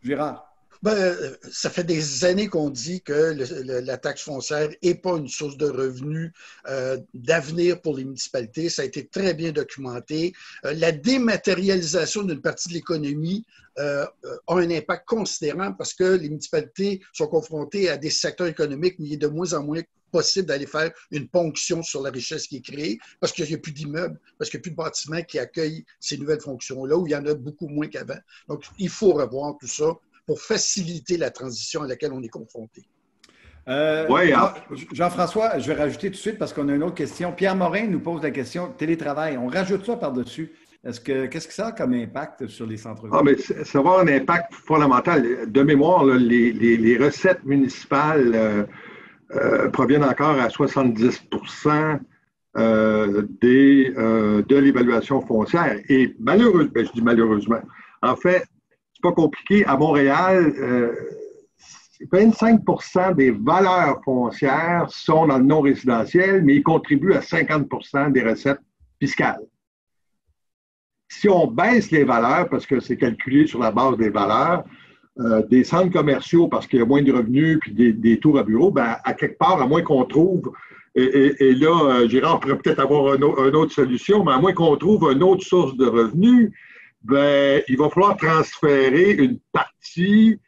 Gérard. Ça fait des années qu'on dit que la taxe foncière n'est pas une source de revenus d'avenir pour les municipalités. Ça a été très bien documenté. La dématérialisation d'une partie de l'économie a un impact considérable parce que les municipalités sont confrontées à des secteurs économiques, mais il est de moins en moins possible d'aller faire une ponction sur la richesse qui est créée parce qu'il n'y a plus d'immeubles, parce qu'il n'y a plus de bâtiments qui accueillent ces nouvelles fonctions-là, où il y en a beaucoup moins qu'avant. Donc, il faut revoir tout ça pour faciliter la transition à laquelle on est confronté. Jean-François, je vais rajouter tout de suite parce qu'on a une autre question. Pierre Morin nous pose la question télétravail. On rajoute ça par-dessus. Qu'est-ce que ça a comme impact sur les centres-villes? Mais ça va avoir un impact fondamental. De mémoire, là, les recettes municipales proviennent encore à 70 de l'évaluation foncière. Et malheureusement, je dis malheureusement, en fait, c'est pas compliqué. À Montréal, 25 des valeurs foncières sont dans le non-résidentiel, mais ils contribuent à 50 des recettes fiscales. Si on baisse les valeurs, parce que c'est calculé sur la base des valeurs, des centres commerciaux, parce qu'il y a moins de revenus, puis des tours à bureaux, ben, à quelque part, à moins qu'on trouve, et là, Gérard pourrait peut-être avoir une autre solution, mais à moins qu'on trouve une autre source de revenus, ben, il va falloir transférer une partie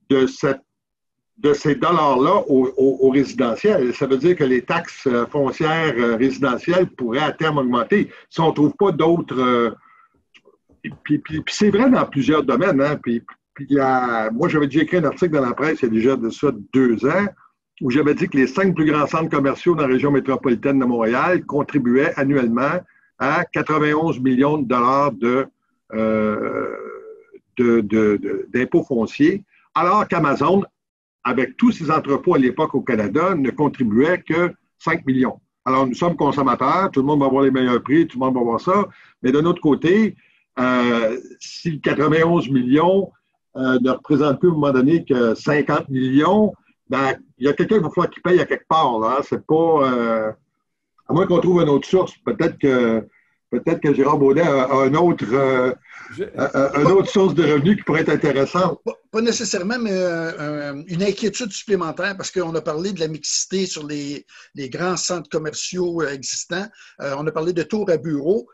de ces dollars-là au résidentiel. Ça veut dire que les taxes foncières résidentielles pourraient à terme augmenter si on ne trouve pas d'autres... Puis c'est vrai dans plusieurs domaines. Hein? Moi, j'avais déjà écrit un article dans la presse il y a déjà de ça 2 ans où j'avais dit que les 5 plus grands centres commerciaux dans la région métropolitaine de Montréal contribuaient annuellement à 91 millions de dollars d'impôts fonciers, alors qu'Amazon, avec tous ses entrepôts à l'époque au Canada, ne contribuait que 5 millions. Alors, nous sommes consommateurs, tout le monde va avoir les meilleurs prix, tout le monde va avoir ça, mais d'un autre côté, si 91 millions ne représente plus à un moment donné que 50 millions, ben, il y a quelqu'un qui va falloir qu'il paye à quelque part. Là. C'est pas... à moins qu'on trouve une autre source. Peut-être que Gérard Beaudet a une autre source de revenus qui pourrait être intéressante. Pas nécessairement, mais une inquiétude supplémentaire parce qu'on a parlé de la mixité sur les grands centres commerciaux existants. On a parlé de tours à bureaux.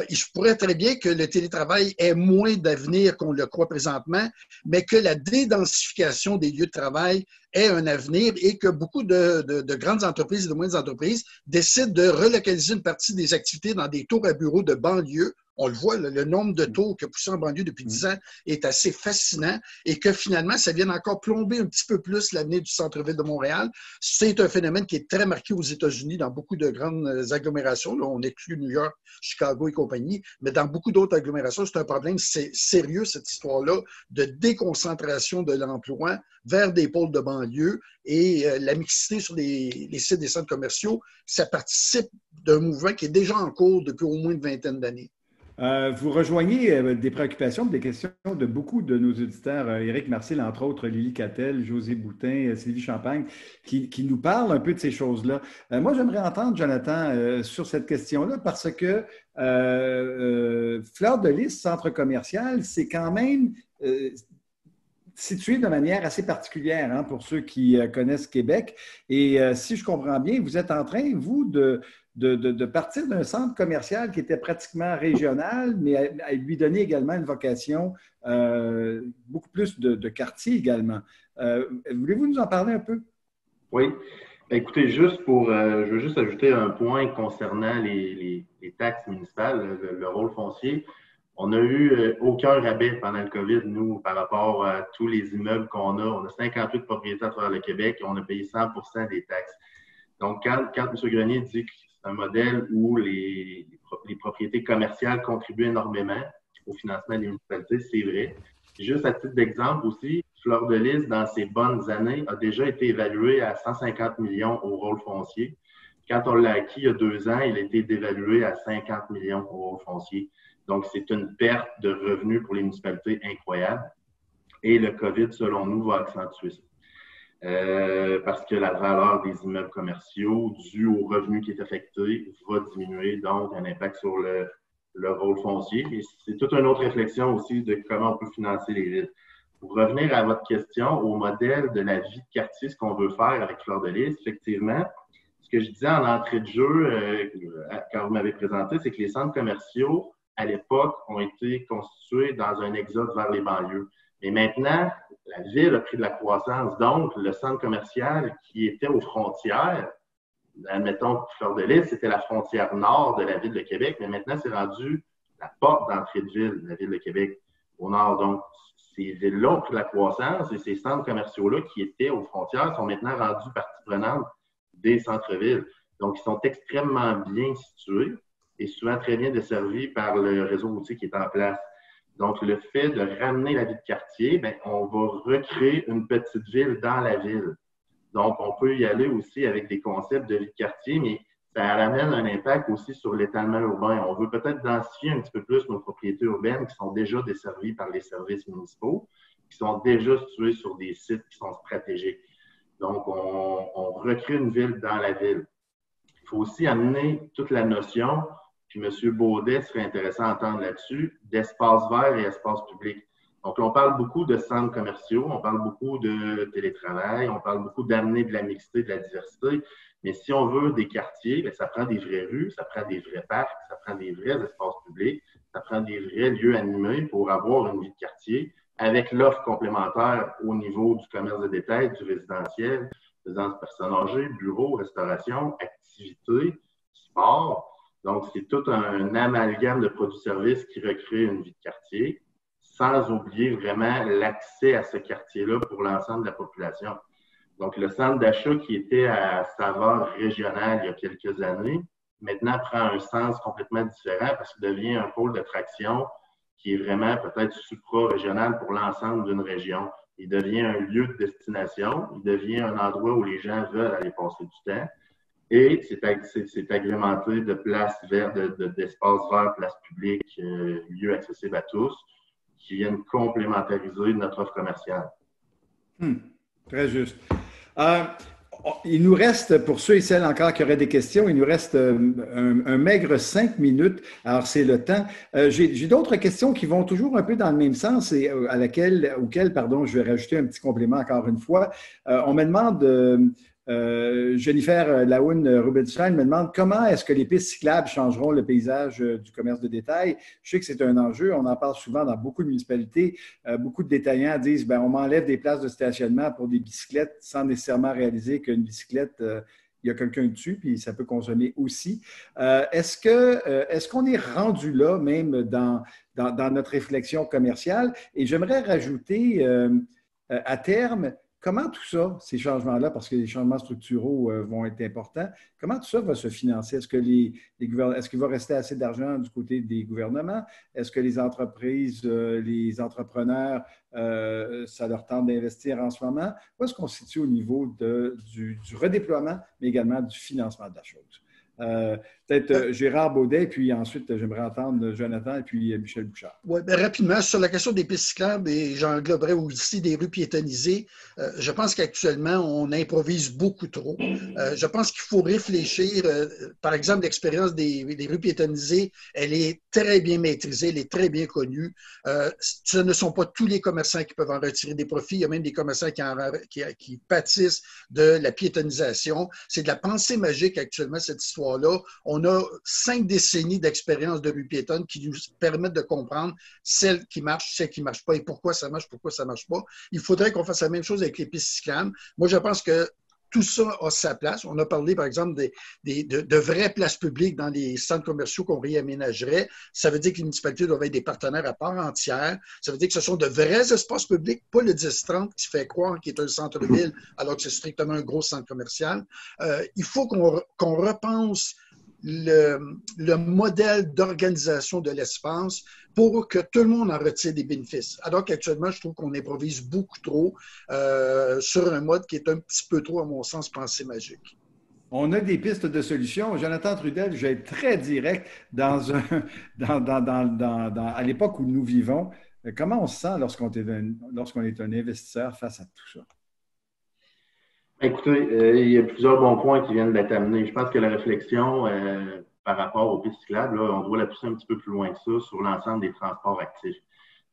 il se pourrait très bien que le télétravail ait moins d'avenir qu'on le croit présentement, mais que la dédensification des lieux de travail ait un avenir et que beaucoup de grandes entreprises et de moyennes entreprises décident de relocaliser une partie des activités dans des tours à bureaux de banlieue. On le voit, le nombre de tours qui a poussé en banlieue depuis 10 ans est assez fascinant et que finalement, ça vient encore plomber un petit peu plus l'avenir du centre-ville de Montréal. C'est un phénomène qui est très marqué aux États-Unis dans beaucoup de grandes agglomérations. Là, on exclut New York, Chicago et compagnie, mais dans beaucoup d'autres agglomérations, c'est un problème sérieux, cette histoire-là, de déconcentration de l'emploi vers des pôles de banlieue et la mixité sur les sites des centres commerciaux, ça participe d'un mouvement qui est déjà en cours depuis au moins une vingtaine d'années. Vous rejoignez des préoccupations, des questions de beaucoup de nos auditeurs, Éric Marcil, entre autres, Lily Cattel, José Boutin, Sylvie Champagne, qui nous parlent un peu de ces choses-là. Moi, j'aimerais entendre, Jonathan, sur cette question-là, parce que Fleur de Lys, centre commercial, c'est quand même situé de manière assez particulière, hein, pour ceux qui connaissent Québec. Et si je comprends bien, vous êtes en train, vous, de partir d'un centre commercial qui était pratiquement régional, mais à lui donner également une vocation beaucoup plus de quartier également. Voulez-vous nous en parler un peu? Oui. Écoutez, je veux juste ajouter un point concernant les taxes municipales, le rôle foncier. On n'a eu aucun rabais pendant le COVID, nous, par rapport à tous les immeubles qu'on a. On a 58 propriétaires à travers le Québec et on a payé 100% des taxes. Donc, quand M. Grenier dit que c'est un modèle où les propriétés commerciales contribuent énormément au financement des municipalités, c'est vrai. Juste à titre d'exemple aussi, Fleur de Lys, dans ses bonnes années, a déjà été évalué à 150 millions au rôle foncier. Quand on l'a acquis il y a 2 ans, il a été dévalué à 50 millions au rôle foncier. Donc, c'est une perte de revenus pour les municipalités incroyable. Et le COVID, selon nous, va accentuer ça. Parce que la valeur des immeubles commerciaux, due aux revenus qui est affecté, va diminuer, donc un impact sur le rôle foncier. Et c'est toute une autre réflexion aussi de comment on peut financer les villes. Pour revenir à votre question, au modèle de la vie de quartier, ce qu'on veut faire avec Fleur de Lys, effectivement, ce que je disais en entrée de jeu, quand vous m'avez présenté, c'est que les centres commerciaux, à l'époque, ont été constitués dans un exode vers les banlieues. Mais maintenant, la ville a pris de la croissance. Donc, le centre commercial qui était aux frontières, admettons que Fleur de Lys, c'était la frontière nord de la ville de Québec, mais maintenant, c'est rendu la porte d'entrée de ville, la ville de Québec, au nord. Donc, ces villes-là ont pris de la croissance et ces centres commerciaux-là qui étaient aux frontières sont maintenant rendus partie prenante des centres-villes. Donc, ils sont extrêmement bien situés et souvent très bien desservis par le réseau routier qui est en place. Donc, le fait de ramener la vie de quartier, bien, on va recréer une petite ville dans la ville. Donc, on peut y aller aussi avec des concepts de vie de quartier, mais ça amène un impact aussi sur l'étalement urbain. On veut peut-être densifier un petit peu plus nos propriétés urbaines qui sont déjà desservies par les services municipaux, qui sont déjà situés sur des sites qui sont stratégiques. Donc, on recrée une ville dans la ville. Il faut aussi amener toute la notion, puis M. Baudet serait intéressant à entendre là-dessus, d'espace vert et espace public. Donc, on parle beaucoup de centres commerciaux, on parle beaucoup de télétravail, on parle beaucoup d'amener de la mixité, de la diversité. Mais si on veut des quartiers, bien, ça prend des vraies rues, ça prend des vrais parcs, ça prend des vrais espaces publics, ça prend des vrais lieux animés pour avoir une vie de quartier avec l'offre complémentaire au niveau du commerce de détail, du résidentiel, résidence personnes âgées, bureaux, restauration, activités, sport. Donc, c'est tout un amalgame de produits-services qui recrée une vie de quartier, sans oublier vraiment l'accès à ce quartier-là pour l'ensemble de la population. Donc, le centre d'achat qui était à saveur régionale il y a quelques années, maintenant prend un sens complètement différent parce qu'il devient un pôle d'attraction qui est vraiment peut-être supra-régional pour l'ensemble d'une région. Il devient un lieu de destination, il devient un endroit où les gens veulent aller passer du temps. Et c'est agrémenté de places vertes, d'espaces verts, places publiques, lieux accessibles à tous, qui viennent complémentariser notre offre commerciale. Très juste. Il nous reste, pour ceux et celles encore qui auraient des questions, il nous reste un maigre 5 minutes. Alors, c'est le temps. J'ai d'autres questions qui vont toujours un peu dans le même sens et auxquelles je vais rajouter un petit complément encore une fois. On me demande Jennifer Laoune-Rubinstein me demande comment est-ce que les pistes cyclables changeront le paysage du commerce de détail. Je sais que c'est un enjeu, on en parle souvent dans beaucoup de municipalités. Beaucoup de détaillants disent on m'enlève des places de stationnement pour des bicyclettes sans nécessairement réaliser qu'une bicyclette, il y a quelqu'un dessus, puis ça peut consommer aussi. Est-ce qu'on est rendu là, même dans notre réflexion commerciale? Et j'aimerais rajouter à terme, comment tout ça, ces changements-là, parce que les changements structuraux vont être importants, comment tout ça va se financer? Est-ce qu'il va rester assez d'argent du côté des gouvernements? Est-ce que les entreprises, les entrepreneurs, ça leur tente d'investir en ce moment? Où est-ce qu'on se situe au niveau du redéploiement, mais également du financement de la chose? Peut-être Gérard Baudet, puis ensuite, j'aimerais entendre Jonathan et puis Michel Bouchard. Oui, rapidement, sur la question des pistes cyclables, et j'engloberais aussi des rues piétonnisées, je pense qu'actuellement, on improvise beaucoup trop. Je pense qu'il faut réfléchir. Par exemple, l'expérience des rues piétonnisées, elle est très bien maîtrisée, elle est très bien connue. Ce ne sont pas tous les commerçants qui peuvent en retirer des profits. Il y a même des commerçants qui pâtissent de la piétonnisation. C'est de la pensée magique actuellement, cette histoire-là. On a 5 décennies d'expérience de rue piétonne qui nous permettent de comprendre celles qui marchent, celles qui ne marchent pas et pourquoi ça marche pas. Il faudrait qu'on fasse la même chose avec les pistes cyclables. Moi, je pense que tout ça a sa place. On a parlé, par exemple, de vraies places publiques dans les centres commerciaux qu'on réaménagerait. Ça veut dire que les municipalités doivent être des partenaires à part entière. Ça veut dire que ce sont de vrais espaces publics, pas le 10-30 qui fait croire qu'il est un centre-ville alors que c'est strictement un gros centre commercial. Il faut qu'on repense le modèle d'organisation de l'espace pour que tout le monde en retire des bénéfices. Alors qu'actuellement, je trouve qu'on improvise beaucoup trop sur un mode qui est un petit peu trop, à mon sens, pensée magique. On a des pistes de solutions. Jonathan Trudel, je vais être très direct à l'époque où nous vivons. Comment on se sent lorsqu'on est un investisseur face à tout ça? Écoutez, il y a plusieurs bons points qui viennent d'être amenés. Je pense que la réflexion par rapport aux pistes cyclables, là, on doit la pousser un petit peu plus loin que ça sur l'ensemble des transports actifs.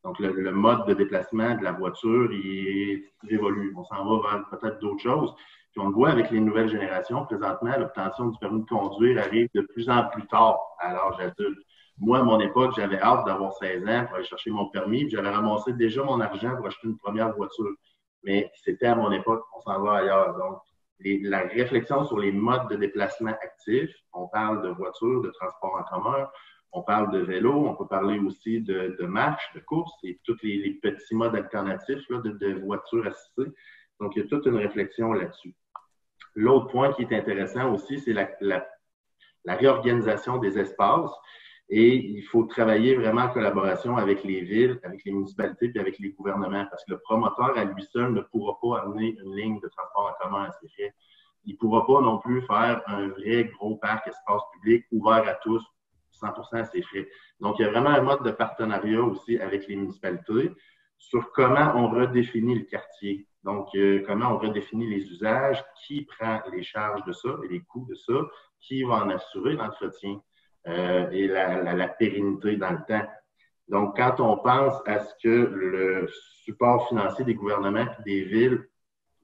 Donc, le mode de déplacement de la voiture, il évolue. On s'en va vers peut-être d'autres choses. Puis on le voit avec les nouvelles générations. Présentement, l'obtention du permis de conduire arrive de plus en plus tard à l'âge adulte. Moi, à mon époque, j'avais hâte d'avoir 16 ans pour aller chercher mon permis. Puis j'avais ramassé déjà mon argent pour acheter une première voiture. Mais c'était à mon époque, on s'en va ailleurs. Donc, la réflexion sur les modes de déplacement actifs, on parle de voitures, de transport en commun, on parle de vélo, on peut parler aussi de marche, de course et tous les petits modes alternatifs là, de voitures assistées. Donc, il y a toute une réflexion là-dessus. L'autre point qui est intéressant aussi, c'est la réorganisation des espaces. Et il faut travailler vraiment en collaboration avec les villes, avec les municipalités puis avec les gouvernements parce que le promoteur à lui seul ne pourra pas amener une ligne de transport en commun à ses frais. Il ne pourra pas non plus faire un vrai gros parc espace public ouvert à tous, 100% à ses frais. Donc, il y a vraiment un mode de partenariat aussi avec les municipalités sur comment on redéfinit le quartier. Donc, comment on redéfinit les usages, qui prend les charges de ça et les coûts de ça, qui va en assurer l'entretien. Et la pérennité dans le temps. Donc, quand on pense à ce que le support financier des gouvernements et des villes,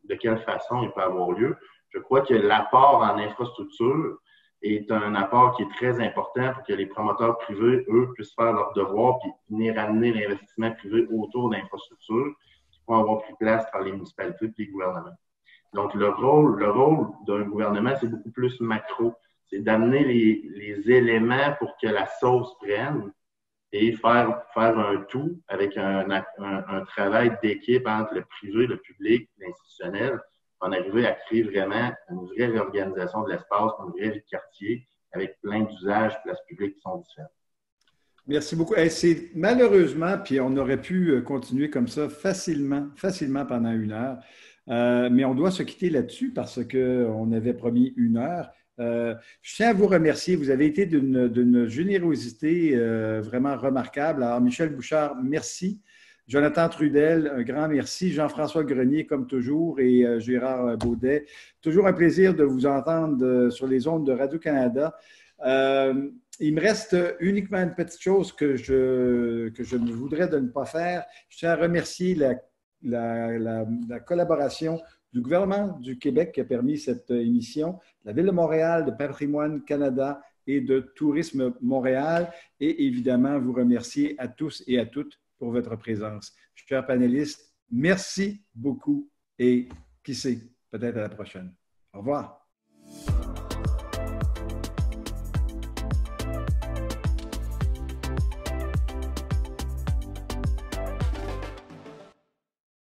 de quelle façon il peut avoir lieu, je crois que l'apport en infrastructure est un apport qui est très important pour que les promoteurs privés, eux, puissent faire leur devoir puis venir amener l'investissement privé autour d'infrastructures qui vont avoir pris place par les municipalités et les gouvernements. Donc, le rôle d'un gouvernement, c'est beaucoup plus macro. C'est d'amener les éléments pour que la sauce prenne et faire un tout avec un travail d'équipe entre le privé, le public, l'institutionnel, pour en arriver à créer vraiment une vraie réorganisation de l'espace, une vraie vie de quartier avec plein d'usages, places publiques qui sont différents. Merci beaucoup. C'est malheureusement, puis on aurait pu continuer comme ça facilement pendant 1 heure, mais on doit se quitter là-dessus parce qu'on avait promis 1 heure. Je tiens à vous remercier. Vous avez été d'une générosité vraiment remarquable. Alors, Michel Bouchard, merci. Jonathan Trudel, un grand merci. Jean-François Grenier, comme toujours, et Gérard Baudet. Toujours un plaisir de vous entendre sur les ondes de Radio-Canada. Il me reste uniquement une petite chose que je me voudrais de ne pas faire. Je tiens à remercier la collaboration du gouvernement du Québec qui a permis cette émission, de la Ville de Montréal, de Patrimoine Canada et de Tourisme Montréal. Et évidemment, vous remercier à tous et à toutes pour votre présence. Chers panélistes, merci beaucoup et qui sait, peut-être à la prochaine. Au revoir.